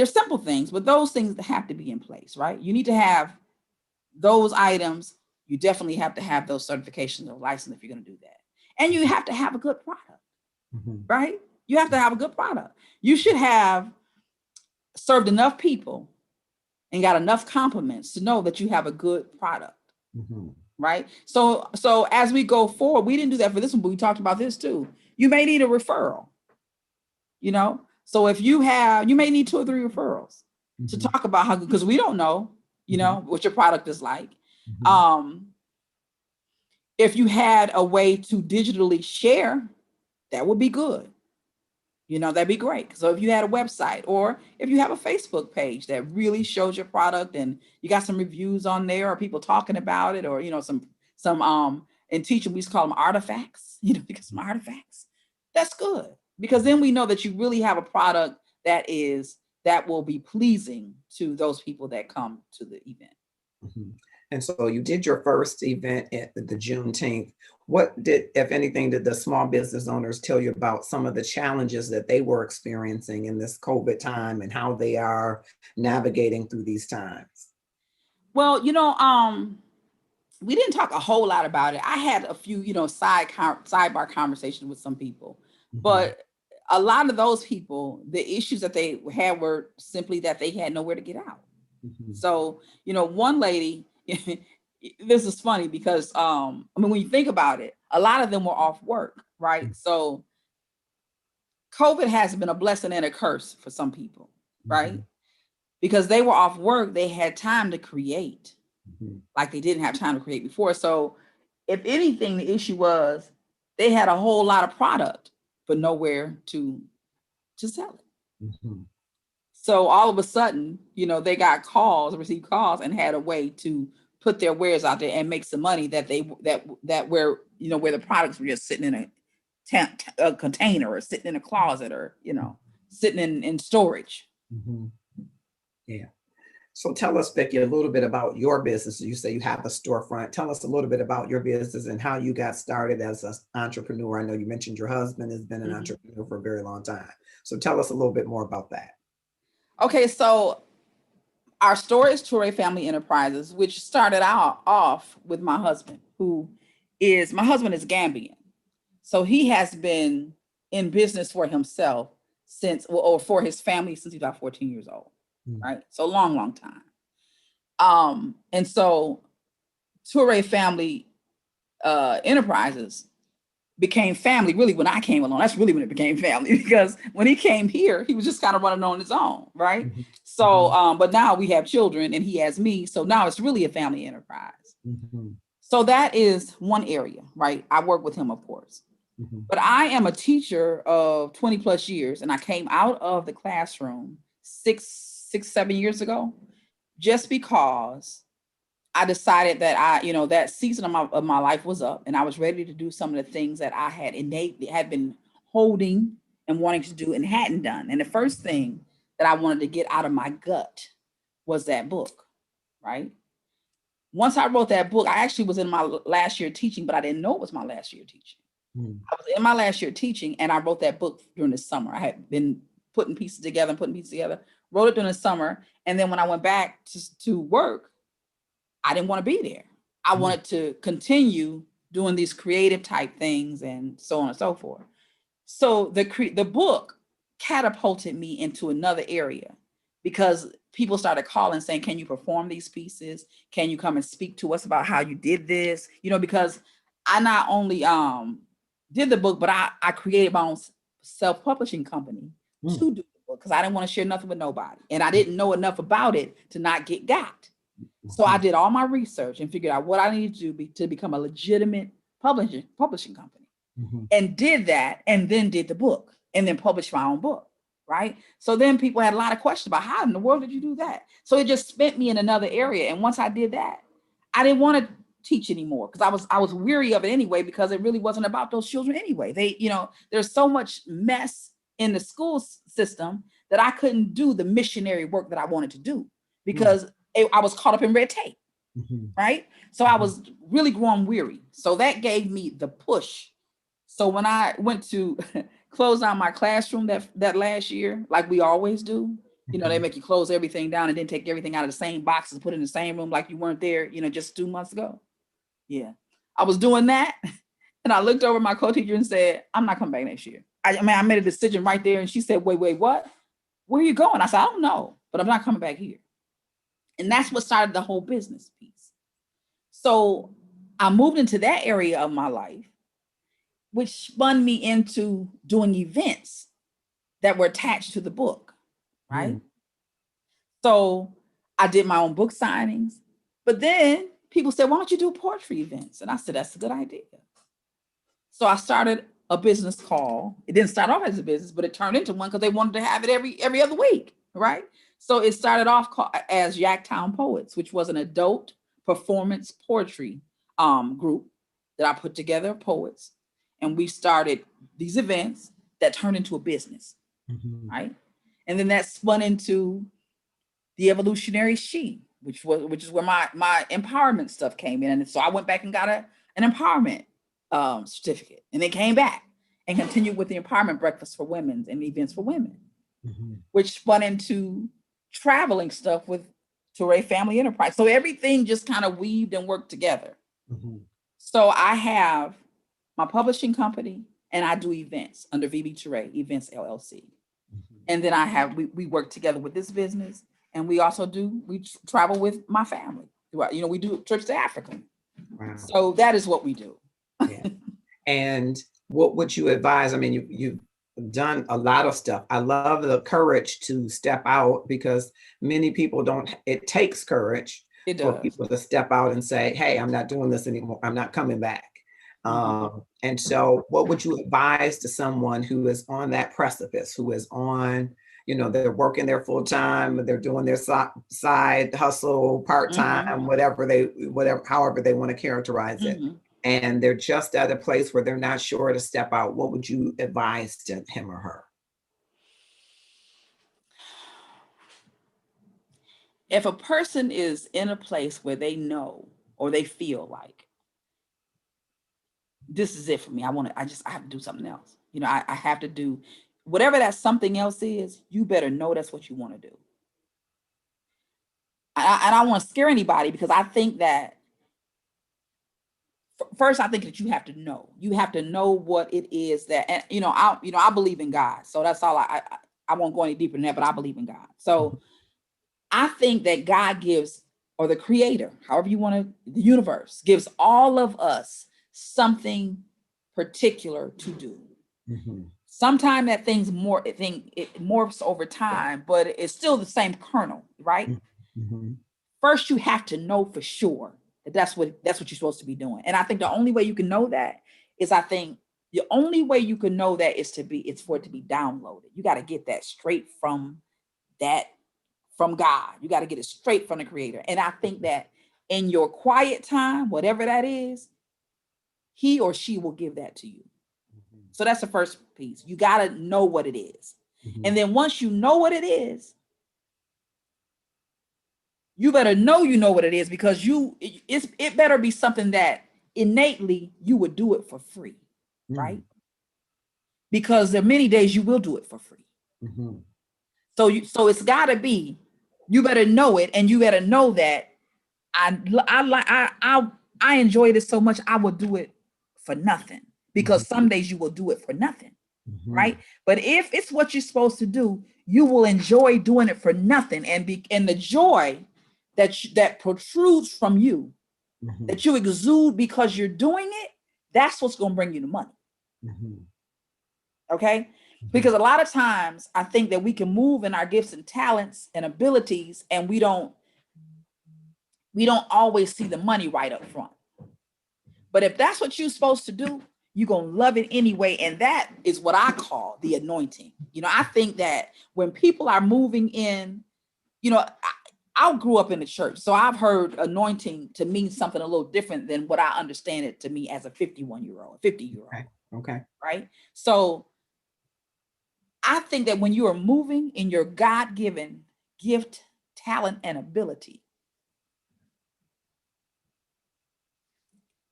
simple things, but those things have to be in place, right? You need to have those items. You definitely have to have those certifications or license if you're going to do that. And you have to have a good product, right? You have to have a good product. You should have served enough people and got enough compliments to know that you have a good product. Right. So as we go forward, we didn't do that for this one, but we talked about this too. You may need a referral, you know? So if you may need 2 or 3 referrals to talk about how, because we don't know, you know, what your product is like. If you had a way to digitally share, that would be good. You know, that'd be great. So if you had a website, or if you have a Facebook page that really shows your product and you got some reviews on there, or people talking about it, or, you know, some in teaching, we used to call them artifacts, you know, because some artifacts, that's good. Because then we know that you really have a product that will be pleasing to those people that come to the event. And so you did your first event at the Juneteenth. What did, if anything, did the small business owners tell you about some of the challenges that they were experiencing in this COVID time and how they are navigating through these times? Well, you know, we didn't talk a whole lot about it. I had a few, you know, sidebar conversations with some people, but a lot of those people, the issues that they had were simply that they had nowhere to get out. So, you know, one lady, this is funny because, I mean, when you think about it, a lot of them were off work, right? So COVID has been a blessing and a curse for some people, right? Because they were off work, they had time to create like they didn't have time to create before. So if anything, the issue was they had a whole lot of product, but nowhere to sell it. So all of a sudden, you know, they got received calls and had a way to put their wares out there and make some money that where, you know, where the products were just sitting in a container or sitting in a closet or, you know, sitting in storage. Yeah. So tell us, Vicki, a little bit about your business. You say you have a storefront. Tell us a little bit about your business and how you got started as an entrepreneur. I know you mentioned your husband has been an entrepreneur for a very long time. So tell us a little bit more about that. Okay, so our store is Toure Family Enterprises, which started off with my husband, my husband is Gambian. So he has been in business for himself or for his family since he's about 14 years old, right? So long time. And so Toure Family Enterprises became family really when I came along. That's really when it became family, because when he came here, he was just kind of running on his own, right? So, but now we have children and he has me. So now it's really a family enterprise. So that is one area, right? I work with him, of course. But I am a teacher of 20 plus years, and I came out of the classroom 7 years ago, just because I decided that that season of my life was up, and I was ready to do some of the things that I had been holding and wanting to do and hadn't done. And the first thing that I wanted to get out of my gut was that book, right? Once I wrote that book, I actually was in my last year teaching, but I didn't know it was my last year teaching. I was in my last year teaching, and I wrote that book during the summer. I had been putting pieces together, wrote it during the summer. And then when I went back to work, I didn't want to be there. I wanted to continue doing these creative type things and so on and so forth. So the book catapulted me into another area, because people started calling saying, can you perform these pieces? Can you come and speak to us about how you did this? You know, because I not only did the book, but I created my own self-publishing company to do the book, because I didn't want to share nothing with nobody. And I didn't know enough about it to not get got. So I did all my research and figured out what I needed to do to become a legitimate publishing company, and did that, and then did the book, and then published my own book, right? So then people had a lot of questions about, how in the world did you do that? So it just spent me in another area. And once I did that, I didn't want to teach anymore, because I was weary of it anyway, because it really wasn't about those children anyway. There's so much mess in the school system that I couldn't do the missionary work that I wanted to do, because I was caught up in red tape, right? So I was really growing weary. So that gave me the push. So when I went to close down my classroom that last year, like we always do, they make you close everything down and then take everything out of the same boxes, put it in the same room like you weren't there, just 2 months ago. Yeah, I was doing that. And I looked over at my co-teacher and said, I'm not coming back next year. I made a decision right there. And she said, wait, what? Where are you going? I said, I don't know, but I'm not coming back here. And that's what started the whole business piece. So I moved into that area of my life, which spun me into doing events that were attached to the book, right? So I did my own book signings, but then people said, why don't you do poetry events? And I said, that's a good idea. So I started a business call. It didn't start off as a business, but it turned into one because they wanted to have it every other week, right? So it started off as Yaktown Poets, which was an adult performance poetry group that I put together, poets. And we started these events that turned into a business, right? And then that spun into the Evolutionary She, which is where my empowerment stuff came in. And so I went back and got an empowerment certificate, and then came back and continued with the empowerment breakfast for women and events for women, which spun into traveling stuff with Toure Family Enterprise. So everything just kind of weaved and worked together. So I have my publishing company, and I do events under Vickie Events LLC. And then we work together with this business, and we also we travel with my family. You know, we do trips to Africa. Wow. So that is what we do. Yeah. And what would you advise? I mean, you've done a lot of stuff. I love the courage to step out, because many people don't. It takes courage for people to step out and say, hey, I'm not doing this anymore. I'm not coming back. And so what would you advise to someone who is on that precipice, who is on, you know, they're working their full time, they're doing their side hustle, part-time, however they want to characterize it. And they're just at a place where they're not sure to step out. What would you advise to him or her? If a person is in a place where they know or they feel like, this is it for me, I have to do something else. You know, I have to do whatever that something else is. You better know that's what you want to do. And I don't want to scare anybody, because I think that first, I think that you have to know. You have to know what it is that, and I believe in God. So that's all. I won't go any deeper than that, but I believe in God. So I think that God gives, or the creator, however you want to, the universe gives all of us something particular to do. Sometimes that it morphs over time, but it's still the same kernel, right? First, you have to know for sure that's what you're supposed to be doing. And I think the only way you can know that is, for it to be downloaded. You got to get that straight from God. You got to get it straight from the creator. And I think that in your quiet time, whatever that is, he or she will give that to you. So that's the first piece. You got to know what it is. And then once you know what it is, you better know you know what it is, because it better be something that innately you would do it for free, right? Because there are many days you will do it for free. So it's got to be, you better know it, and you better know that I enjoy this so much, I will do it for nothing, because some days you will do it for nothing, right? But if it's what you're supposed to do, you will enjoy doing it for nothing, and the joy that protrudes from you, that you exude because you're doing it, that's what's going to bring you the money. Okay? Because a lot of times I think that we can move in our gifts and talents and abilities, and we don't always see the money right up front. But if that's what you're supposed to do, you're going to love it anyway. And that is what I call the anointing. You know, I think that when people are moving in, you know, I grew up in the church, so I've heard anointing to mean something a little different than what I understand it to me as a 50-year-old. Okay. Right? So I think that when you are moving in your God-given gift, talent, and ability,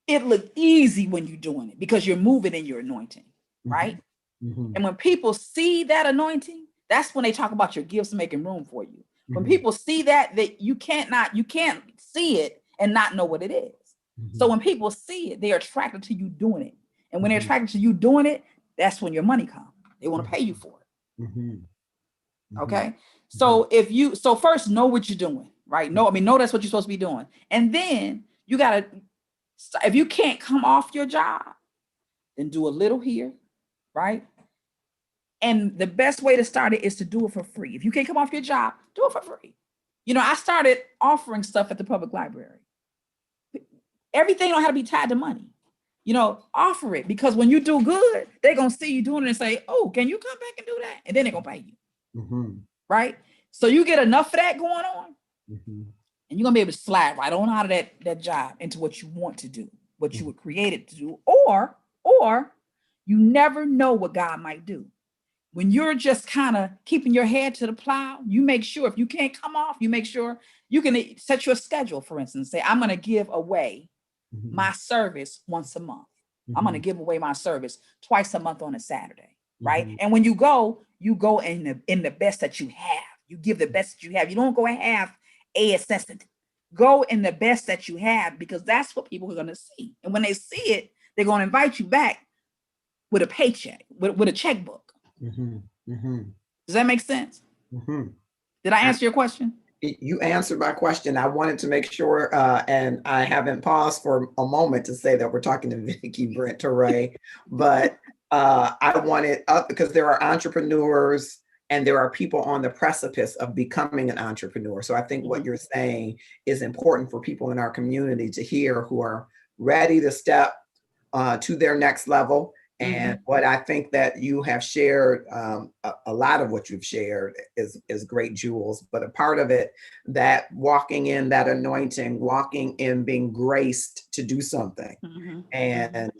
it looks easy when you're doing it, because you're moving in your anointing, right? And when people see that anointing, that's when they talk about your gifts making room for you. When people see that you can't see it and not know what it is. So when people see it, they're attracted to you doing it. And when they're attracted to you doing it, that's when your money comes. They want to pay you for it. Okay. So so first know what you're doing. right? No, I mean, no, that's what you're supposed to be doing. And then you got to, if you can't come off your job, then do a little here, right? And the best way to start it is to do it for free. If you can't come off your job, do it for free. You know, I started offering stuff at the public library. Everything don't have to be tied to money. You know, offer it, because when you do good, they're going to see you doing it and say, oh, can you come back and do that? And then they're going to pay you. Right? So you get enough of that going on, and you're going to be able to slide right on out of that job into what you want to do, what you were created to do, or you never know what God might do. When you're just kind of keeping your head to the plow, you make sure if you can't come off, you make sure you can set your schedule, for instance, say, I'm going to give away my service once a month. I'm going to give away my service twice a month on a Saturday, right? And when you go in the best that you have. You give the best that you have. You don't go and have a assistant. Go in the best that you have, because that's what people are going to see. And when they see it, they're going to invite you back with a paycheck, with a checkbook. Does that make sense? Did I answer your question? You answered my question. I wanted to make sure, and I haven't paused for a moment to say that we're talking to Vickie Brent-Touray, but I wanted because there are entrepreneurs and there are people on the precipice of becoming an entrepreneur. So I think what you're saying is important for people in our community to hear, who are ready to step to their next level. And what I think that you have shared, a lot of what you've shared is great jewels, but a part of it, that walking in that anointing, walking in being graced to do something. And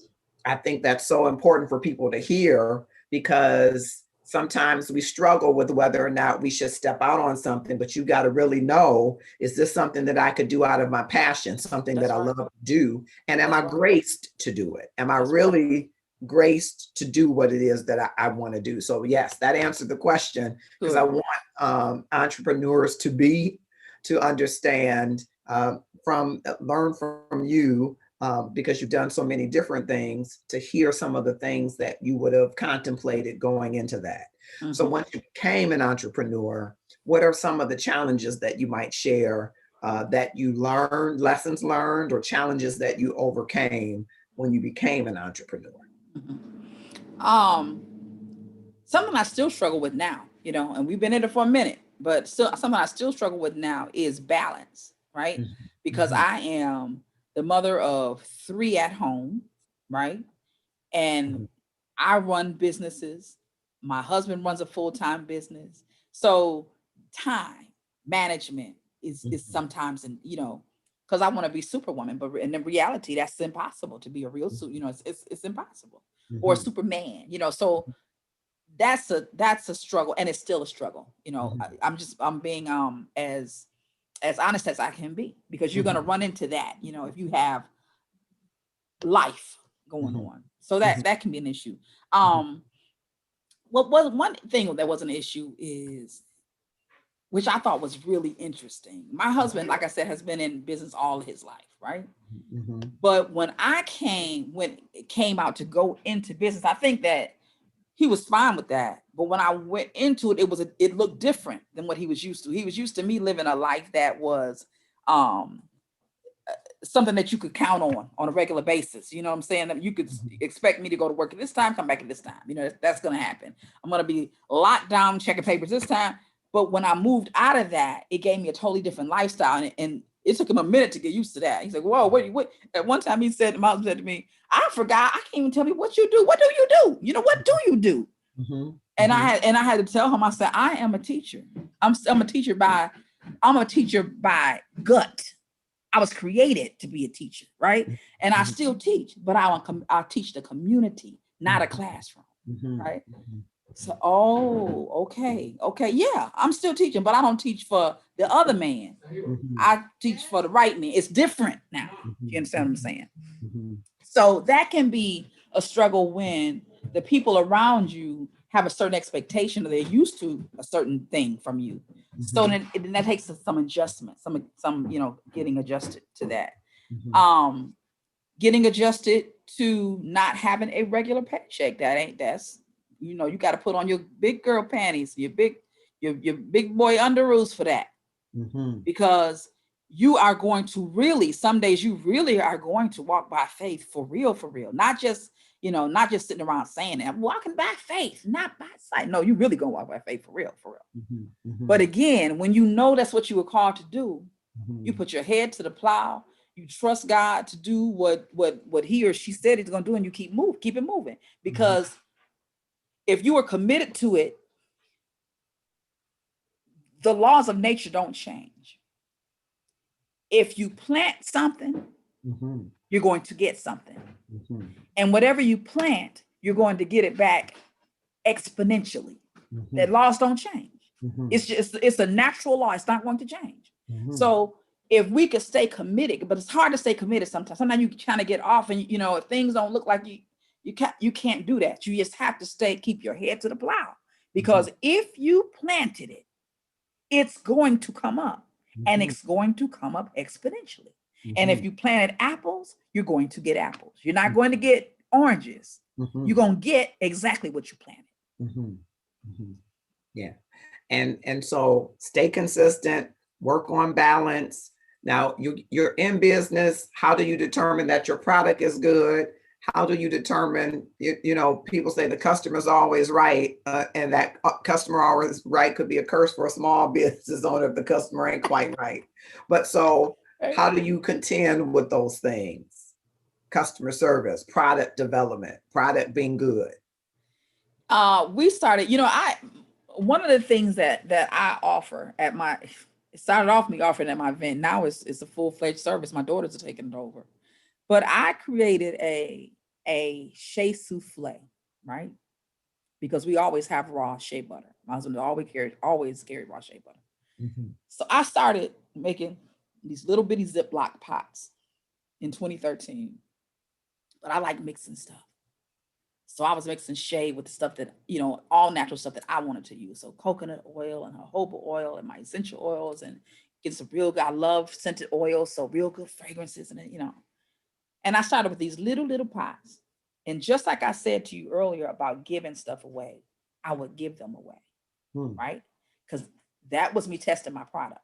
I think that's so important for people to hear, because sometimes we struggle with whether or not we should step out on something, but you got to really know, is this something that I could do out of my passion, something that I love to do? And am I graced to do it? Am I really graced to do what it is that I want to do? So yes, that answered the question, because I want entrepreneurs to understand, learn from you, because you've done so many different things, to hear some of the things that you would have contemplated going into that. So once you became an entrepreneur, what are some of the challenges that you might share, that you learned, lessons learned, or challenges that you overcame when you became an entrepreneur? Something I still struggle with now, you know, and we've been in it for a minute, but still something I still struggle with now is balance, right? Because I am the mother of 3 at home, right? And I run businesses. My husband runs a full-time business. So time management is sometimes, you know, because I want to be Superwoman, but in the reality, that's impossible to be a real, you know, it's impossible, or Superman, you know. So that's a struggle, and it's still a struggle, you know. I'm being as honest as I can be, because you're going to run into that, you know, if you have life going on. So that can be an issue. What was one thing that was an issue is, which I thought was really interesting. My husband, like I said, has been in business all his life, right? But when it came out to go into business, I think that he was fine with that. But when I went into it, it looked different than what he was used to. He was used to me living a life that was something that you could count on a regular basis. You know what I'm saying? That you could expect me to go to work at this time, come back at this time. You know, that's going to happen. I'm going to be locked down, checking papers this time. But when I moved out of that, it gave me a totally different lifestyle. And it took him a minute to get used to that. He's like, whoa, what? At one time he said, my husband said to me, I forgot, I can't even tell me what you do. What do you do? You know, what do you do? And I had to tell him, I said, I am a teacher. I'm a teacher by gut. I was created to be a teacher, right? And I still teach, but I'll teach the community, not a classroom, right? So, okay. Yeah, I'm still teaching, but I don't teach for the other man. I teach for the right man. It's different now. You understand what I'm saying? So that can be a struggle when the people around you have a certain expectation, or they're used to a certain thing from you. So then that takes some adjustment, some, you know, getting adjusted to that. Getting adjusted to not having a regular paycheck. That's, you know, you got to put on your big girl panties, your big boy underoos for that. because you are going to really, some days you really are going to walk by faith for real, not just, not just sitting around saying that, walking by faith, not by sight. No, you really gonna walk by faith for real. But again, when you know that's what you were called to do, you put your head to the plow, you trust God to do what he or she said he's gonna do, and you keep it moving. Because if you are committed to it, the laws of nature don't change. If you plant something, you're going to get something. And whatever you plant, you're going to get it back exponentially. That laws don't change. It's a natural law. It's not going to change. So if we could stay committed, but it's hard to stay committed sometimes. Sometimes you kind of get off, and if things don't look like you can't do that. You just have to keep your head to the plow, because if you planted it, it's going to come up, and it's going to come up exponentially. And if you planted apples, you're going to get apples. You're not going to get oranges. You're going to get exactly what you planted. Yeah. And so stay consistent, work on balance. Now you're in business. How do you determine that your product is good? How do you determine, people say the customer's always right, and that customer always right could be a curse for a small business owner if the customer ain't quite right. But so how do you contend with those things? Customer service, product development, product being good. We started, one of the things that I offer it started off me offering at my event. Now it's a full-fledged service. My daughters are taking it over. But I created a shea souffle, right? Because we always have raw shea butter. My husband always carried raw shea butter. So I started making these little bitty Ziploc pots in 2013. But I like mixing stuff. So I was mixing shea with the stuff that, all natural stuff that I wanted to use. So coconut oil and jojoba oil and my essential oils, and get some real good, I love scented oils, so real good fragrances and And I started with these little pots. And just like I said to you earlier about giving stuff away, I would give them away, right? Because that was me testing my product.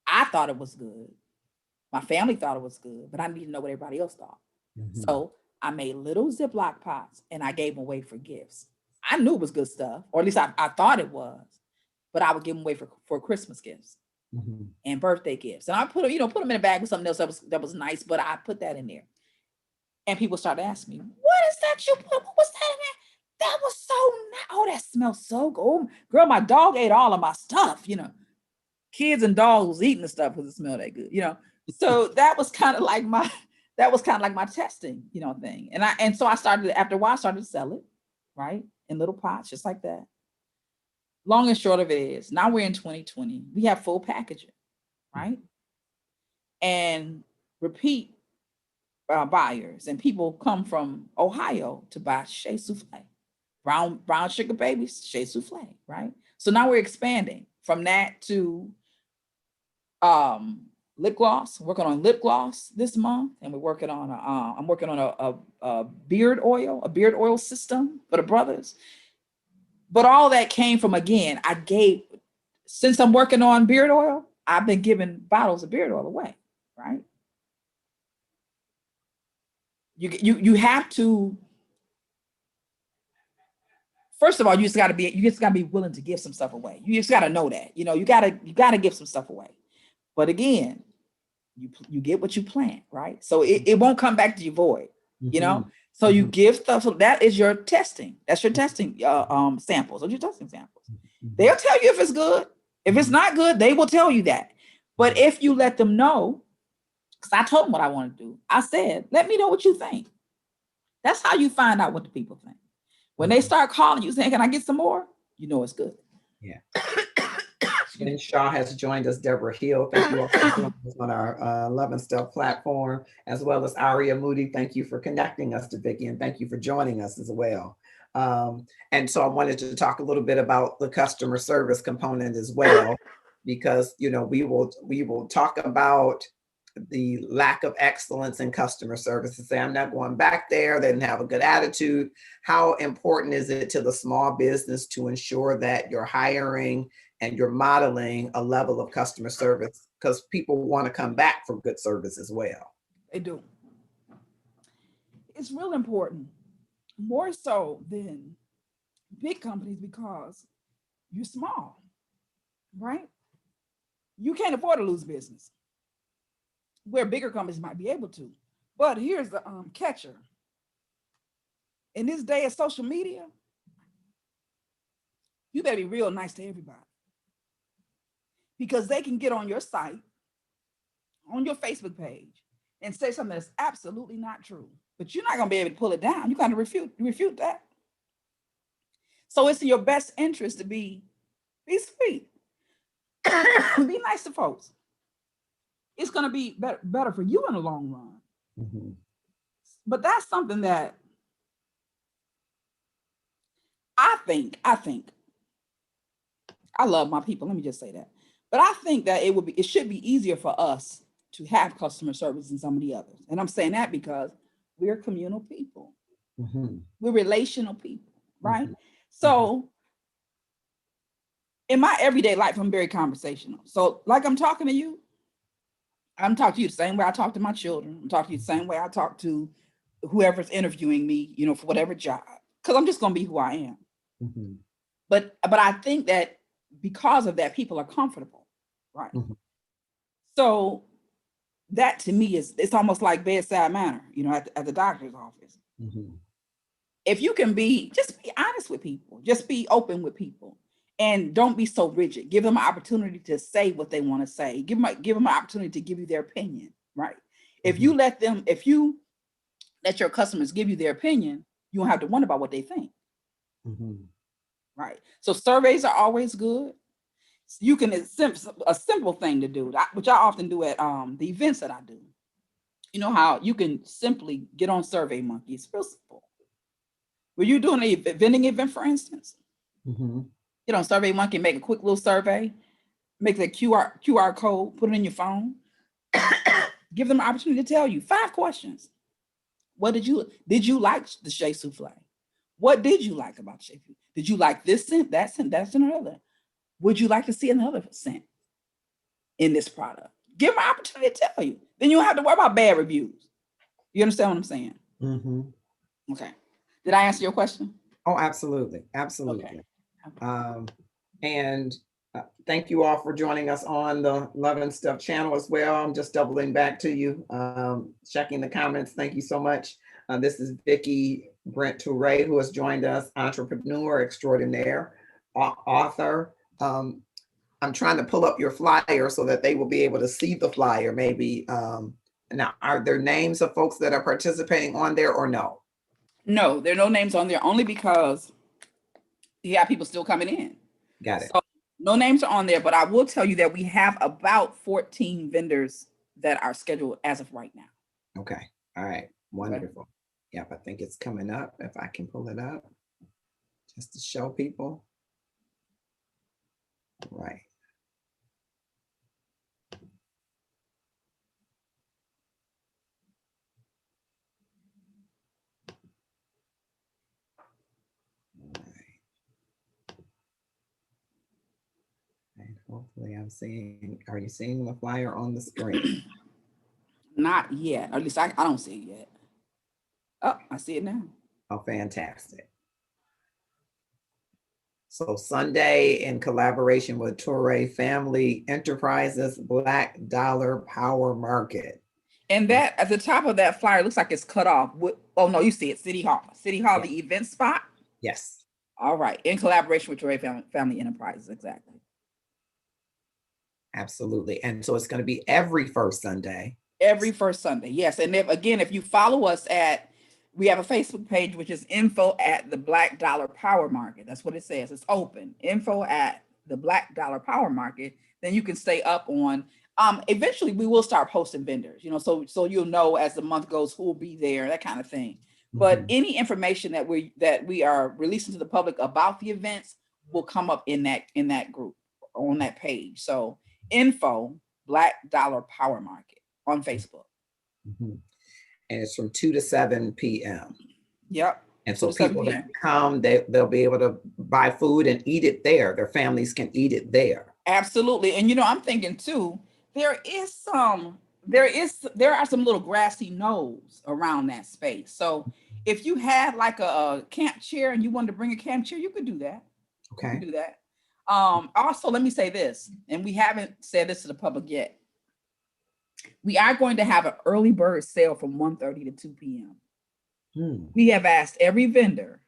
I thought it was good. My family thought it was good, but I needed to know what everybody else thought. So I made little Ziploc pots and I gave them away for gifts. I knew it was good stuff, or at least I thought it was, but I would give them away for Christmas gifts and birthday gifts. And I put them in a bag with something else that was nice, but I put that in there. And people started asking me, what is that you put? What was that in there? That was so nice. Oh, that smells so good. Oh, girl, my dog ate all of my stuff, Kids and dogs was eating the stuff because it smelled that good, So that was kind of like my testing, thing. And so after a while, I started to sell it, right? In little pots, just like that. Long and short of it is, now we're in 2020. We have full packaging, right? And repeat buyers, and people come from Ohio to buy shea souffle, brown sugar baby shea souffle, right? So now we're expanding from that to lip gloss. Working on lip gloss this month, and we're working on I'm working on a beard oil system for the brothers. But all that came from, again, since I'm working on beard oil, I've been giving bottles of beard oil away, right? You have to, first of all, you just gotta be willing to give some stuff away. You just gotta know that, you gotta give some stuff away. But again, you get what you plant, right? So it won't come back to you void, So you give stuff. So that is your testing. That's your testing samples. Those are your testing samples. They'll tell you if it's good. If it's not good, they will tell you that. But if you let them know, because I told them what I want to do. I said, let me know what you think. That's how you find out what the people think. When they start calling you saying, can I get some more? You know it's good. Yeah. Jen Shaw has joined us, Deborah Hill. Thank you all for joining us on our Love and Stuff platform, as well as Aria Moody. Thank you for connecting us to Vicki, and thank you for joining us as well. And so I wanted to talk a little bit about the customer service component as well, because we will talk about the lack of excellence in customer service and say, I'm not going back there. They didn't have a good attitude. How important is it to the small business to ensure that you're hiring and you're modeling a level of customer service, because people want to come back for good service as well. They do. It's real important, more so than big companies, because you're small, right? You can't afford to lose business, where bigger companies might be able to. But here's the catcher. In this day of social media, you better be real nice to everybody, because they can get on your site, on your Facebook page, and say something that's absolutely not true, but you're not going to be able to pull it down. You got to refute that. So it's in your best interest to be sweet, be nice to folks. It's going to be better for you in the long run. Mm-hmm. But that's something that I think I love my people. Let me just say that. But I think that it should be easier for us to have customer service than some of the others. And I'm saying that because we're communal people. Mm-hmm. We're relational people, right? Mm-hmm. So in my everyday life, I'm very conversational. So like I'm talking to you the same way I talk to my children. I'm talking to you the same way I talk to whoever's interviewing me, for whatever job, because I'm just going to be who I am. Mm-hmm. But I think that because of that, people are comfortable, right? Mm-hmm. So that to me it's almost like bedside manner, at the doctor's office. Mm-hmm. If you can just be honest with people, just be open with people, and don't be so rigid. Give them an opportunity to say what they want to say. Give them an opportunity to give you their opinion, right? Mm-hmm. If you let your customers give you their opinion, you don't have to wonder about what they think. Mm-hmm. Right. So surveys are always good. You can, a simple thing to do, which I often do at the events that I do. You know how you can simply get on SurveyMonkey. It's real simple. Were you doing a vending event, for instance? Mm-hmm. Get on SurveyMonkey, make a quick little survey, make the QR code, put it in your phone, give them an opportunity to tell you 5 questions. What did you like the Shea Souffle? What did you like about Shea Souffle? Did you like this scent, that scent, that's another? Would you like to see another scent in this product? Give them an opportunity to tell you. Then you don't have to worry about bad reviews. You understand what I'm saying? Mm-hmm. Okay. Did I answer your question? Oh, absolutely. Absolutely. Okay. And thank you all for joining us on the Love and Stuff channel as well. I'm just doubling back to you, checking the comments. Thank you so much. This is Vicki Brent-Touray, who has joined us, entrepreneur extraordinaire, author. I'm trying to pull up your flyer so that they will be able to see the flyer maybe. Now, are there names of folks that are participating on there or no? No, there are no names on there, only because you have people still coming in. Got it. So no names are on there, but I will tell you that we have about 14 vendors that are scheduled as of right now. Okay. All right. Wonderful. Okay. Yep. I think it's coming up. If I can pull it up just to show people. Right. And hopefully I'm seeing, are you seeing the flyer on the screen? Not yet. Or at least I don't see it yet. Oh, I see it now. Oh, fantastic. So Sunday, in collaboration with Torre Family Enterprises, Black Dollar Power Market. And that at the top of that flyer looks like it's cut off. Oh no, you see it, City Hall. City Hall, yes. The event spot? Yes. All right, in collaboration with Torre Family Enterprises, exactly. Absolutely. And so it's going to be every first Sunday. Every first Sunday, yes. And if you follow us we have a Facebook page, which is info at the Black Dollar Power Market. That's what it says. It's open. Info at the Black Dollar Power Market. Then you can stay up on. Eventually, we will start posting vendors. So you'll know as the month goes who will be there, that kind of thing. Mm-hmm. But any information that we are releasing to the public about the events will come up in that group on that page. So info Black Dollar Power Market on Facebook. Mm-hmm. And it's from 2 to 7 p.m. Yep. And to so the 7 people that p.m. come, they'll be able to buy food and eat it there. Their families can eat it there. Absolutely. And I'm thinking too, there are some little grassy knolls around that space. So if you had like a camp chair and you wanted to bring a camp chair, you could do that. You could Okay. do that. Also, let me say this, and we haven't said this to the public yet. We are going to have an early bird sale from 1:30 to 2 p.m. We have asked every vendor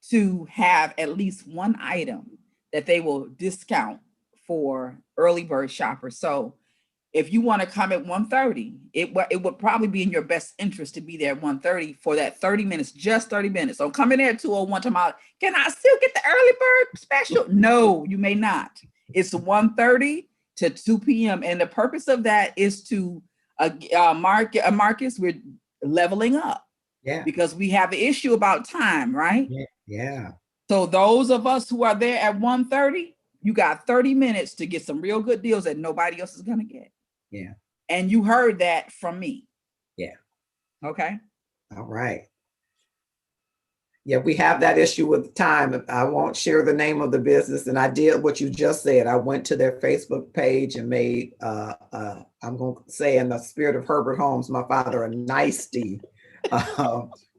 to have at least one item that they will discount for early bird shoppers. So if you want to come at 1:30, it would probably be in your best interest to be there at 1:30 for that 30 minutes, just 30 minutes. So come in there at 2:01 tomorrow. Can I still get the early bird special? No, you may not. It's 1:30 to 2 p.m. And the purpose of that is to Marcus, we're leveling up. Yeah. Because we have an issue about time, right? Yeah. So those of us who are there at 1:30, you got 30 minutes to get some real good deals that nobody else is going to get. Yeah. And you heard that from me. Yeah. Okay. All right. Yeah, we have that issue with time. I won't share the name of the business. And I did what you just said. I went to their Facebook page and made, I'm going to say in the spirit of Herbert Holmes, my father, a nicety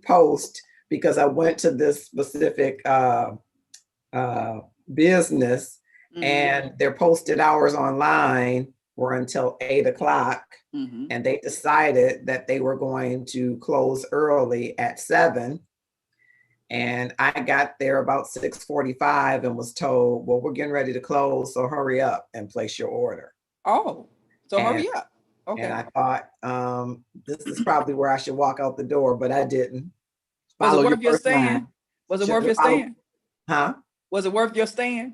post, because I went to this specific business and their posted hours online were until 8 o'clock. And they decided that they were going to close early at 7. And I got there about 6:45 and was told, well, we're getting ready to close, so hurry up and place your order. Oh, so hurry up. Okay. And I thought, this is probably where I should walk out the door, but I didn't. Was it worth your stand? Was it worth your stand? Huh? Was it worth your stand?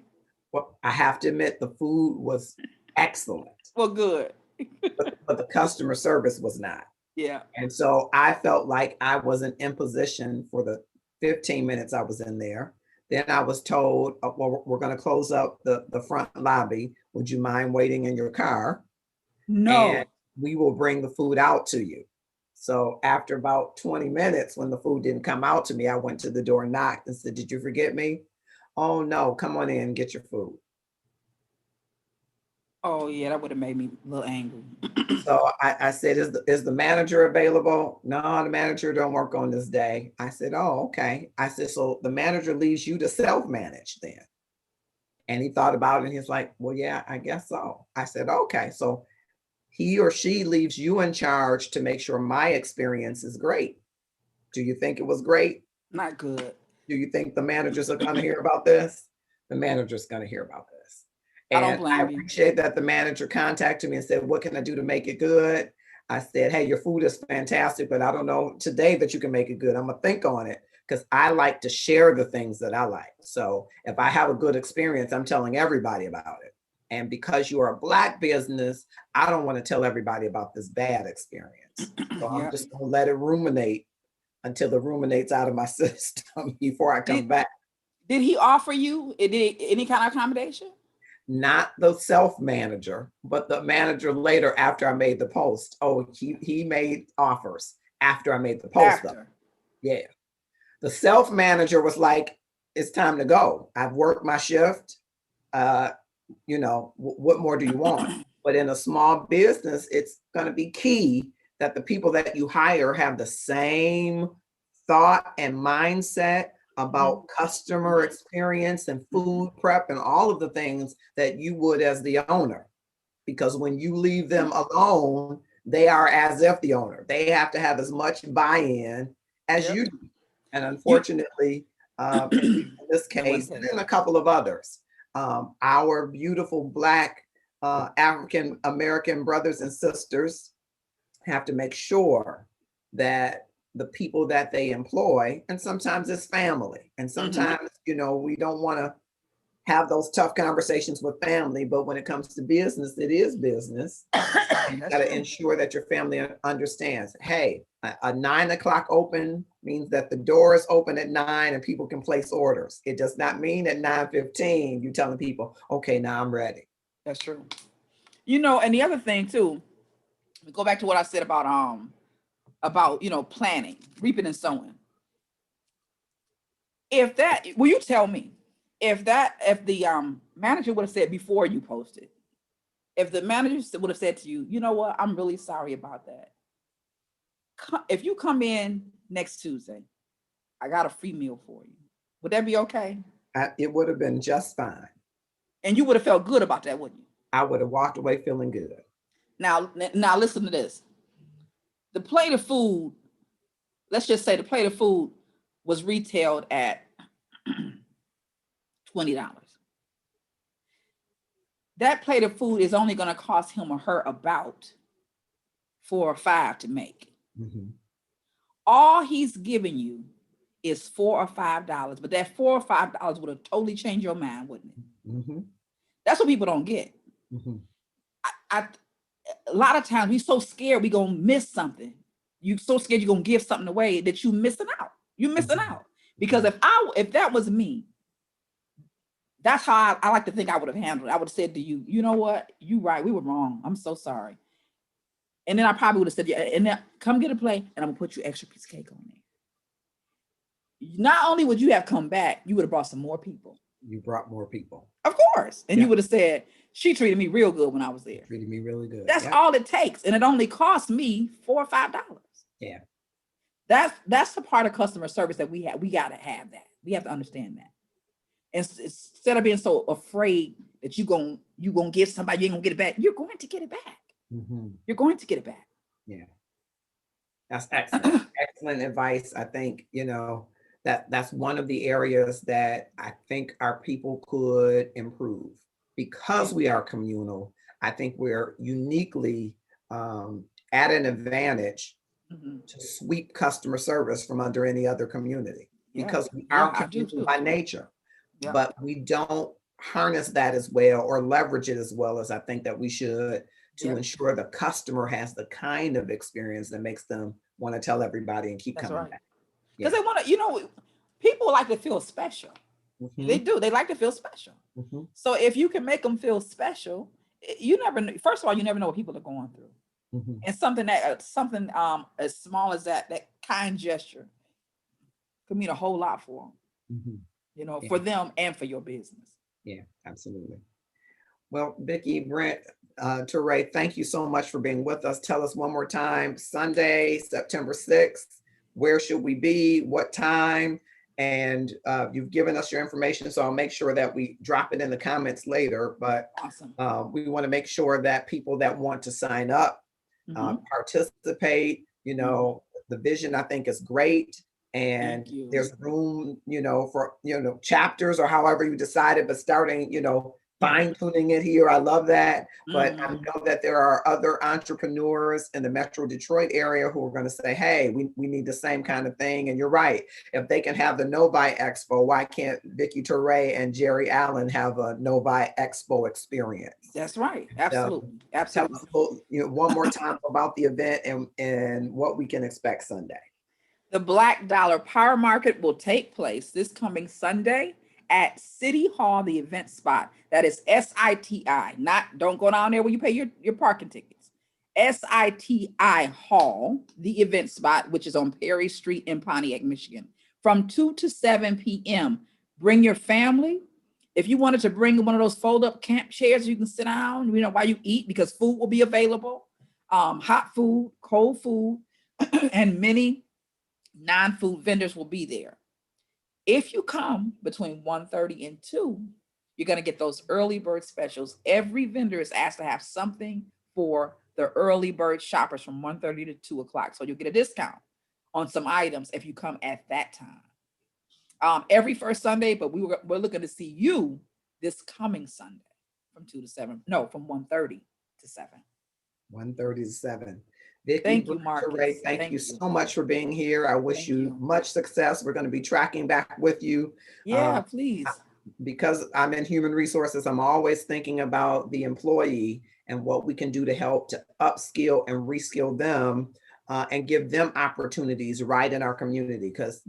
Well, I have to admit the food was excellent. Well, good. but the customer service was not. Yeah. And so I felt like I wasn't in position for the 15 minutes I was in there. Then I was told, well, we're going to close up the front lobby. Would you mind waiting in your car? No. And we will bring the food out to you. So after about 20 minutes, when the food didn't come out to me, I went to the door and knocked and said, did you forget me? Oh, no, come on in and get your food. Oh, yeah, that would have made me a little angry. So I said, is the manager available? No, the manager don't work on this day. I said, oh, okay. I said, so the manager leaves you to self-manage then. And he thought about it and he's like, well, yeah, I guess so. I said, okay. So he or she leaves you in charge to make sure my experience is great. Do you think it was great? Not good. Do you think the managers are going to hear about this? The manager's going to hear about this. And I don't blame you. Appreciate that the manager contacted me and said, what can I do to make it good? I said, hey, your food is fantastic, but I don't know today that you can make it good. I'm going to think on it because I like to share the things that I like. So if I have a good experience, I'm telling everybody about it. And because you are a Black business, I don't want to tell everybody about this bad experience. So I'm just going to let it ruminate until it ruminates out of my system before I come back. Did he offer you any kind of accommodation? Not the self-manager, but the manager later after I made the post. Oh, he made offers after I made the post. Yeah. The self-manager was like, it's time to go. I've worked my shift. What more do you want? But in a small business, it's going to be key that the people that you hire have the same thought and mindset about customer experience and food prep and all of the things that you would as the owner. Because when you leave them alone, they are as if the owner. They have to have as much buy-in as you do. And unfortunately, in this case, and in a couple of others, our beautiful Black African American brothers and sisters have to make sure that the people that they employ, and sometimes it's family, and sometimes, we don't want to have those tough conversations with family, but when it comes to business, it is business. You got to ensure that your family understands, hey, a 9 o'clock open means that the door is open at 9 and people can place orders. It does not mean at 9:15, you're telling people, okay, now I'm ready. That's true. And the other thing too, go back to what I said about planning, reaping and sowing. If that, will you tell me if the manager would have said before you posted, if the manager would have said to you, you know what, I'm really sorry about that. If you come in next Tuesday, I got a free meal for you. Would that be okay? It would have been just fine. And you would have felt good about that, wouldn't you? I would have walked away feeling good. Now listen to this. The plate of food, let's just say the plate of food was retailed at $20. That plate of food is only going to cost him or her about $4 or $5 to make. Mm-hmm. All he's giving you is $4 or $5, but that $4 or $5 would have totally changed your mind, wouldn't it? Mm-hmm. That's what people don't get. Mm-hmm. A lot of times we're so scared we're gonna miss something. You're so scared you're gonna give something away that you're missing out. You're missing Mm-hmm. out. Because if that was me, that's how I like to think I would have handled it. I would have said to you, you know what? You right, we were wrong. I'm so sorry. And then I probably would have said, yeah, and then come get a plate and I'm gonna put you extra piece of cake on there. Not only would you have come back, you would have brought some more people. You brought more people. Of course. And you would have said, she treated me real good when I was there. Treated me really good. That's all it takes. And it only cost me $4 or $5. Yeah. That's the part of customer service that we have. We got to have that. We have to understand that. And instead of being so afraid that you're going to give somebody, you ain't going to get it back. You're going to get it back. Mm-hmm. You're going to get it back. Yeah. That's excellent. Excellent advice. I think, that's one of the areas that I think our people could improve. Because we are communal, I think we're uniquely at an advantage to sweep customer service from under any other community, because we are communal by nature, but we don't harness that as well or leverage it as well as I think that we should to ensure the customer has the kind of experience that makes them want to tell everybody and keep coming back. Because they want to, people like to feel special. Mm-hmm. They do. They like to feel special. Mm-hmm. So if you can make them feel special, you never know. First of all, you never know what people are going through. Mm-hmm. And something as small as that kind gesture could mean a whole lot for them, for them and for your business. Yeah, absolutely. Well, Vicki, Brent, Toure, thank you so much for being with us. Tell us one more time, Sunday, September 6th, where should we be? What time? And you've given us your information, so I'll make sure that we drop it in the comments later. But awesome. We want to make sure that people that want to sign up, participate, the vision I think is great. And there's room, for, chapters or however you decided, but starting, fine tuning it here. I love that. But I know that there are other entrepreneurs in the Metro Detroit area who are going to say, hey, we need the same kind of thing. And you're right. If they can have the Novi Expo, why can't Vickie Torre and Jeri Allen have a Novi Expo experience? That's right. Absolutely. Absolutely. Tell us, one more time about the event and what we can expect Sunday. The Black Dollar Power Market will take place this coming Sunday at City Hall, the event spot. That is SITI, don't go down there where you pay your parking tickets. SITI Hall, the event spot, which is on Perry Street in Pontiac, Michigan, from 2 to 7 p.m. Bring your family. If you wanted to bring one of those fold-up camp chairs, you can sit down, while you eat, because food will be available. Hot food, cold food, and many non-food vendors will be there. If you come between 1:30 and 2, you're going to get those early bird specials. Every vendor is asked to have something for the early bird shoppers from 1:30 to 2 o'clock. So you'll get a discount on some items if you come at that time. Every first Sunday, but we're looking to see you this coming Sunday from 2 to 7. No, from 1:30 to 7. 1:30 to 7. Vicki, thank you, Marcus. Thank you so much for being here. I wish you much success. We're going to be tracking back with you. Yeah, please. Because I'm in human resources, I'm always thinking about the employee and what we can do to help to upskill and reskill them and give them opportunities right in our community. Because,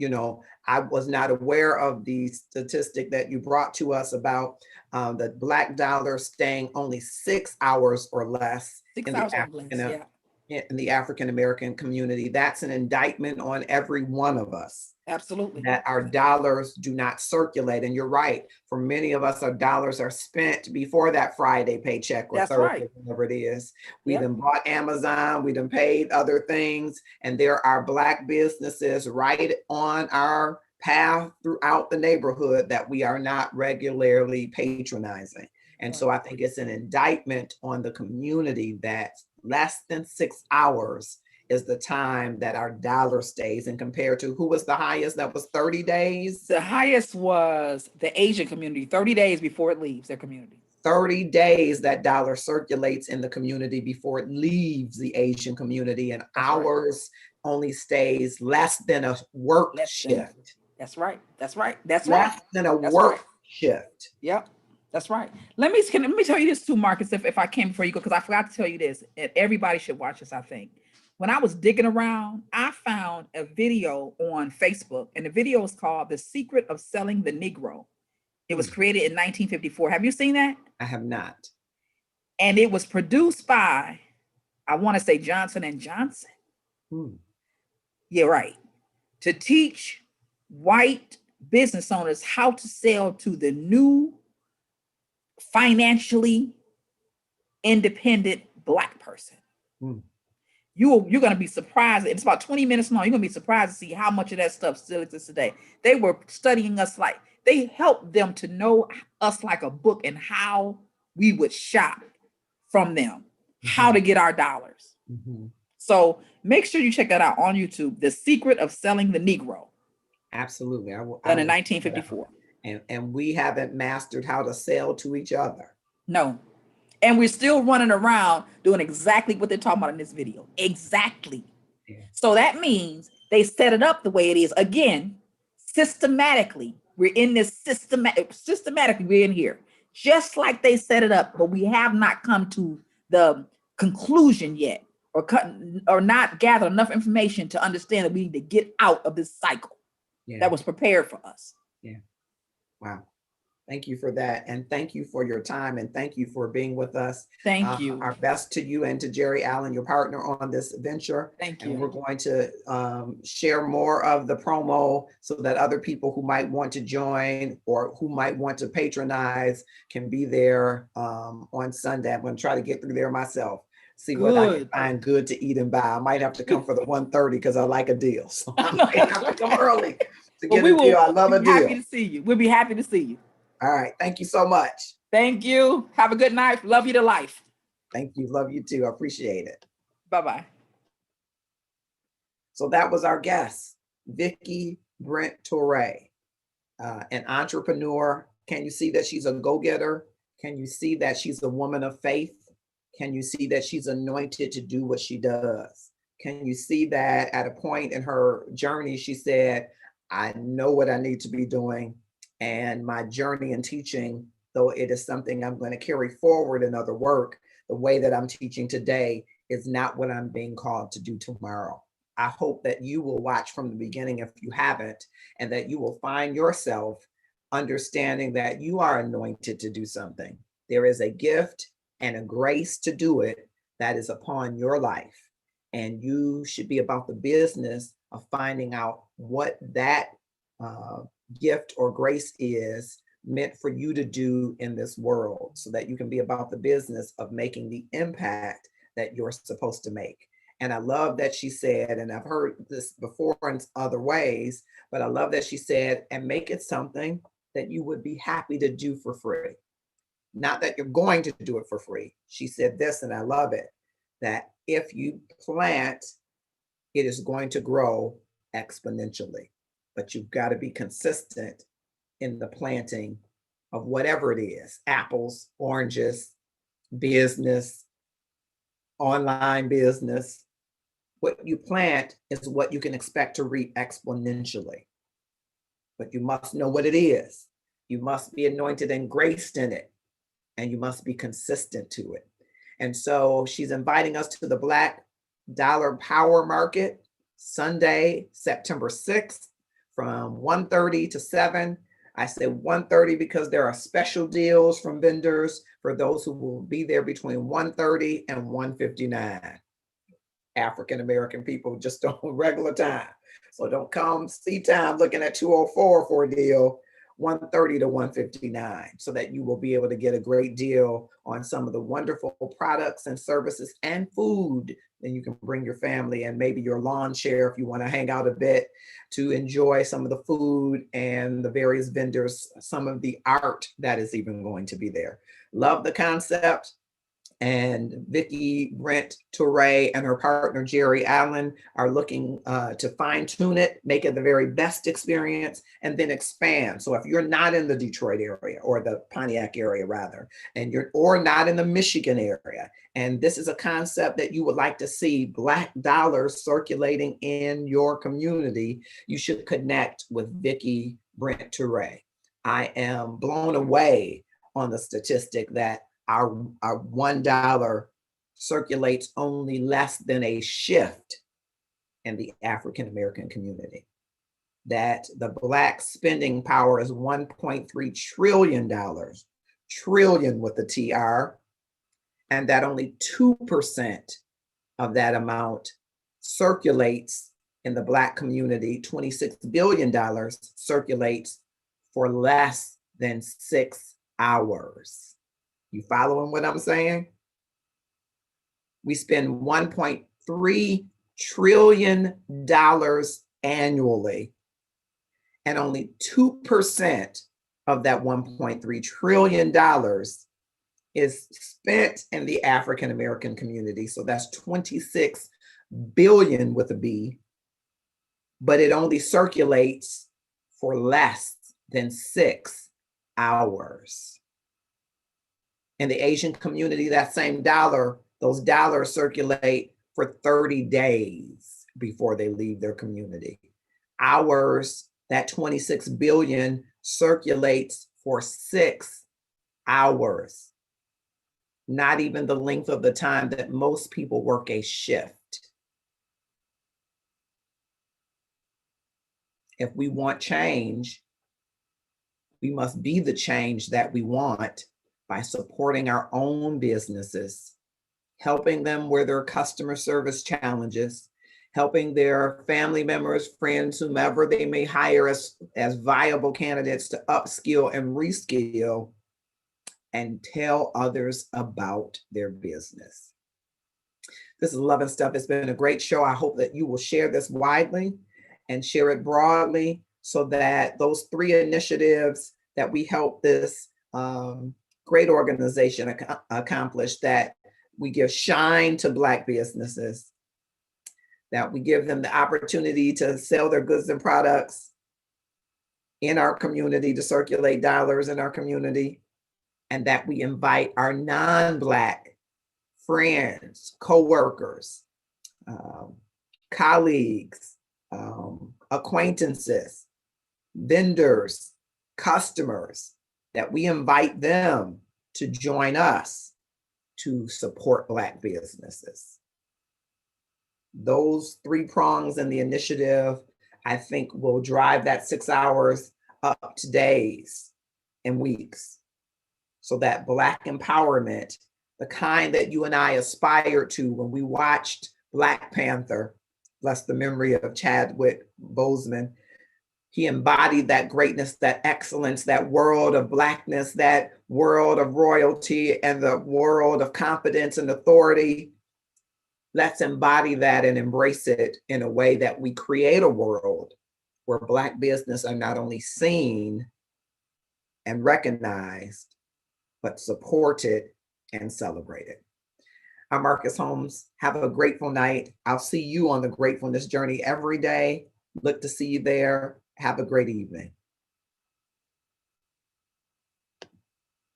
I was not aware of the statistic that you brought to us about the Black Dollar staying only 6 hours or less. 6 hours or less, in the African-American community. That's an indictment on every one of us. Absolutely. That our dollars do not circulate. And you're right. For many of us, our dollars are spent before that Friday paycheck or That's Thursday, right. whatever it is. We Yep. done bought Amazon, we done paid other things. And there are Black businesses right on our path throughout the neighborhood that we are not regularly patronizing. And so I think it's an indictment on the community that less than 6 hours is the time that our dollar stays, and compared to who was the highest? That was 30 days. The highest was the Asian community, 30 days before it leaves their community. 30 days that dollar circulates in the community before it leaves the Asian community, and ours only stays less than a work shift. That's right. That's right. That's less right. than a work shift. Yep. That's right. Let me tell you this too, Marcus, if I can before you go, because I forgot to tell you this, and everybody should watch this, I think. When I was digging around, I found a video on Facebook, and the video is called The Secret of Selling the Negro. It was created in 1954. Have you seen that? I have not. And it was produced by, I want to say Johnson and Johnson. Yeah, right. To teach white business owners how to sell to the new financially independent Black person. You're going to be surprised. It's about 20 minutes long. You're going to be surprised to see how much of that stuff still exists today. They were studying us like, they helped them to know us like a book and how we would shop from them, how to get our dollars. So make sure you check that out on YouTube, The Secret of Selling the Negro. Absolutely. Done in 1954. And we haven't mastered how to sell to each other. No. And we're still running around doing exactly what they're talking about in this video. Exactly. Yeah. So that means they set it up the way it is. Again, systematically, we're in this systematically, we're in here. Just like they set it up, but we have not come to the conclusion yet, or not gathered enough information to understand that we need to get out of this cycle that was prepared for us. Yeah. Wow. Thank you for that. And thank you for your time. And thank you for being with us. Thank you. Our best to you and to Jeri Allen, your partner on this venture. Thank you. And we're going to share more of the promo so that other people who might want to join or who might want to patronize can be there on Sunday. I'm going to try to get through there myself. See what I can find good to eat and buy. I might have to come for the 1:30 because I like a deal. So I might have to come early to get a deal. I love a deal. Happy to see you. We'll be happy to see you. All right. Thank you so much. Thank you. Have a good night. Love you to life. Thank you. Love you too. I appreciate it. Bye-bye. So that was our guest, Vickie Brent-Touray, an entrepreneur. Can you see that she's a go-getter? Can you see that she's a woman of faith? Can you see that she's anointed to do what she does? Can you see that at a point in her journey, she said, I know what I need to be doing. And my journey in teaching, though it is something I'm going to carry forward in other work, the way that I'm teaching today is not what I'm being called to do tomorrow. I hope that you will watch from the beginning if you haven't, and that you will find yourself understanding that you are anointed to do something. There is a gift and a grace to do it that is upon your life. And you should be about the business of finding out what that gift or grace is meant for you to do in this world, so that you can be about the business of making the impact that you're supposed to make. And I love that she said, and I've heard this before in other ways, but I love that she said, and make it something that you would be happy to do for free. Not that you're going to do it for free. She said this, and I love it, that if you plant, it is going to grow exponentially. But you've got to be consistent in the planting of whatever it is, apples, oranges, business, online business. What you plant is what you can expect to reap exponentially. But you must know what it is. You must be anointed and graced in it, and you must be consistent to it. And so she's inviting us to the Black Dollar Power Market, Sunday, September 6th, from 1:30 to 7. I say 1:30 because there are special deals from vendors for those who will be there between 1:30 and 1:59. African-American people just on regular time. So don't come see time looking at 204 for a deal, 130 to 159, so that you will be able to get a great deal on some of the wonderful products and services and food. Then you can bring your family and maybe your lawn chair if you want to hang out a bit to enjoy some of the food and the various vendors, some of the art that is even going to be there. Love the concept. And Vickie, Brent-Touray, and her partner, Jeri Allen, are looking to fine tune it, make it the very best experience, and then expand. So if you're not in the Detroit area, or the Pontiac area rather, and or not in the Michigan area, and this is a concept that you would like to see Black dollars circulating in your community, you should connect with Vickie Brent-Touray. I am blown away on the statistic that our $1 circulates only less than a shift in the African-American community. That the Black spending power is $1.3 trillion, trillion with the TR, and that only 2% of that amount circulates in the Black community. $26 billion circulates for less than 6 hours. You following what I'm saying? We spend $1.3 trillion annually, and only 2% of that $1.3 trillion is spent in the African-American community. So that's 26 billion with a B, but it only circulates for less than 6 hours. In the Asian community, that same dollar, those dollars circulate for 30 days before they leave their community. Ours, that 26 billion circulates for 6 hours. Not even the length of the time that most people work a shift. If we want change, we must be the change that we want by supporting our own businesses, helping them with their customer service challenges, helping their family members, friends, whomever they may hire as viable candidates to upskill and reskill, and tell others about their business. This is Love and Stuff. It's been a great show. I hope that you will share this widely and share it broadly so that those 3 initiatives that we help this great organization accomplish, that we give shine to Black businesses, that we give them the opportunity to sell their goods and products in our community, to circulate dollars in our community, and that we invite our non-Black friends, co-workers, colleagues, acquaintances, vendors, customers, that we invite them to join us to support Black businesses. Those 3 prongs in the initiative, I think, will drive that 6 hours up to days and weeks, so that Black empowerment, the kind that you and I aspired to when we watched Black Panther, bless the memory of Chadwick Boseman, he embodied that greatness, that excellence, that world of Blackness, that world of royalty, and the world of confidence and authority. Let's embody that and embrace it in a way that we create a world where Black business are not only seen and recognized, but supported and celebrated. I'm Marcus Holmes. Have a grateful night. I'll see you on the gratefulness journey every day. Look to see you there. Have a great evening.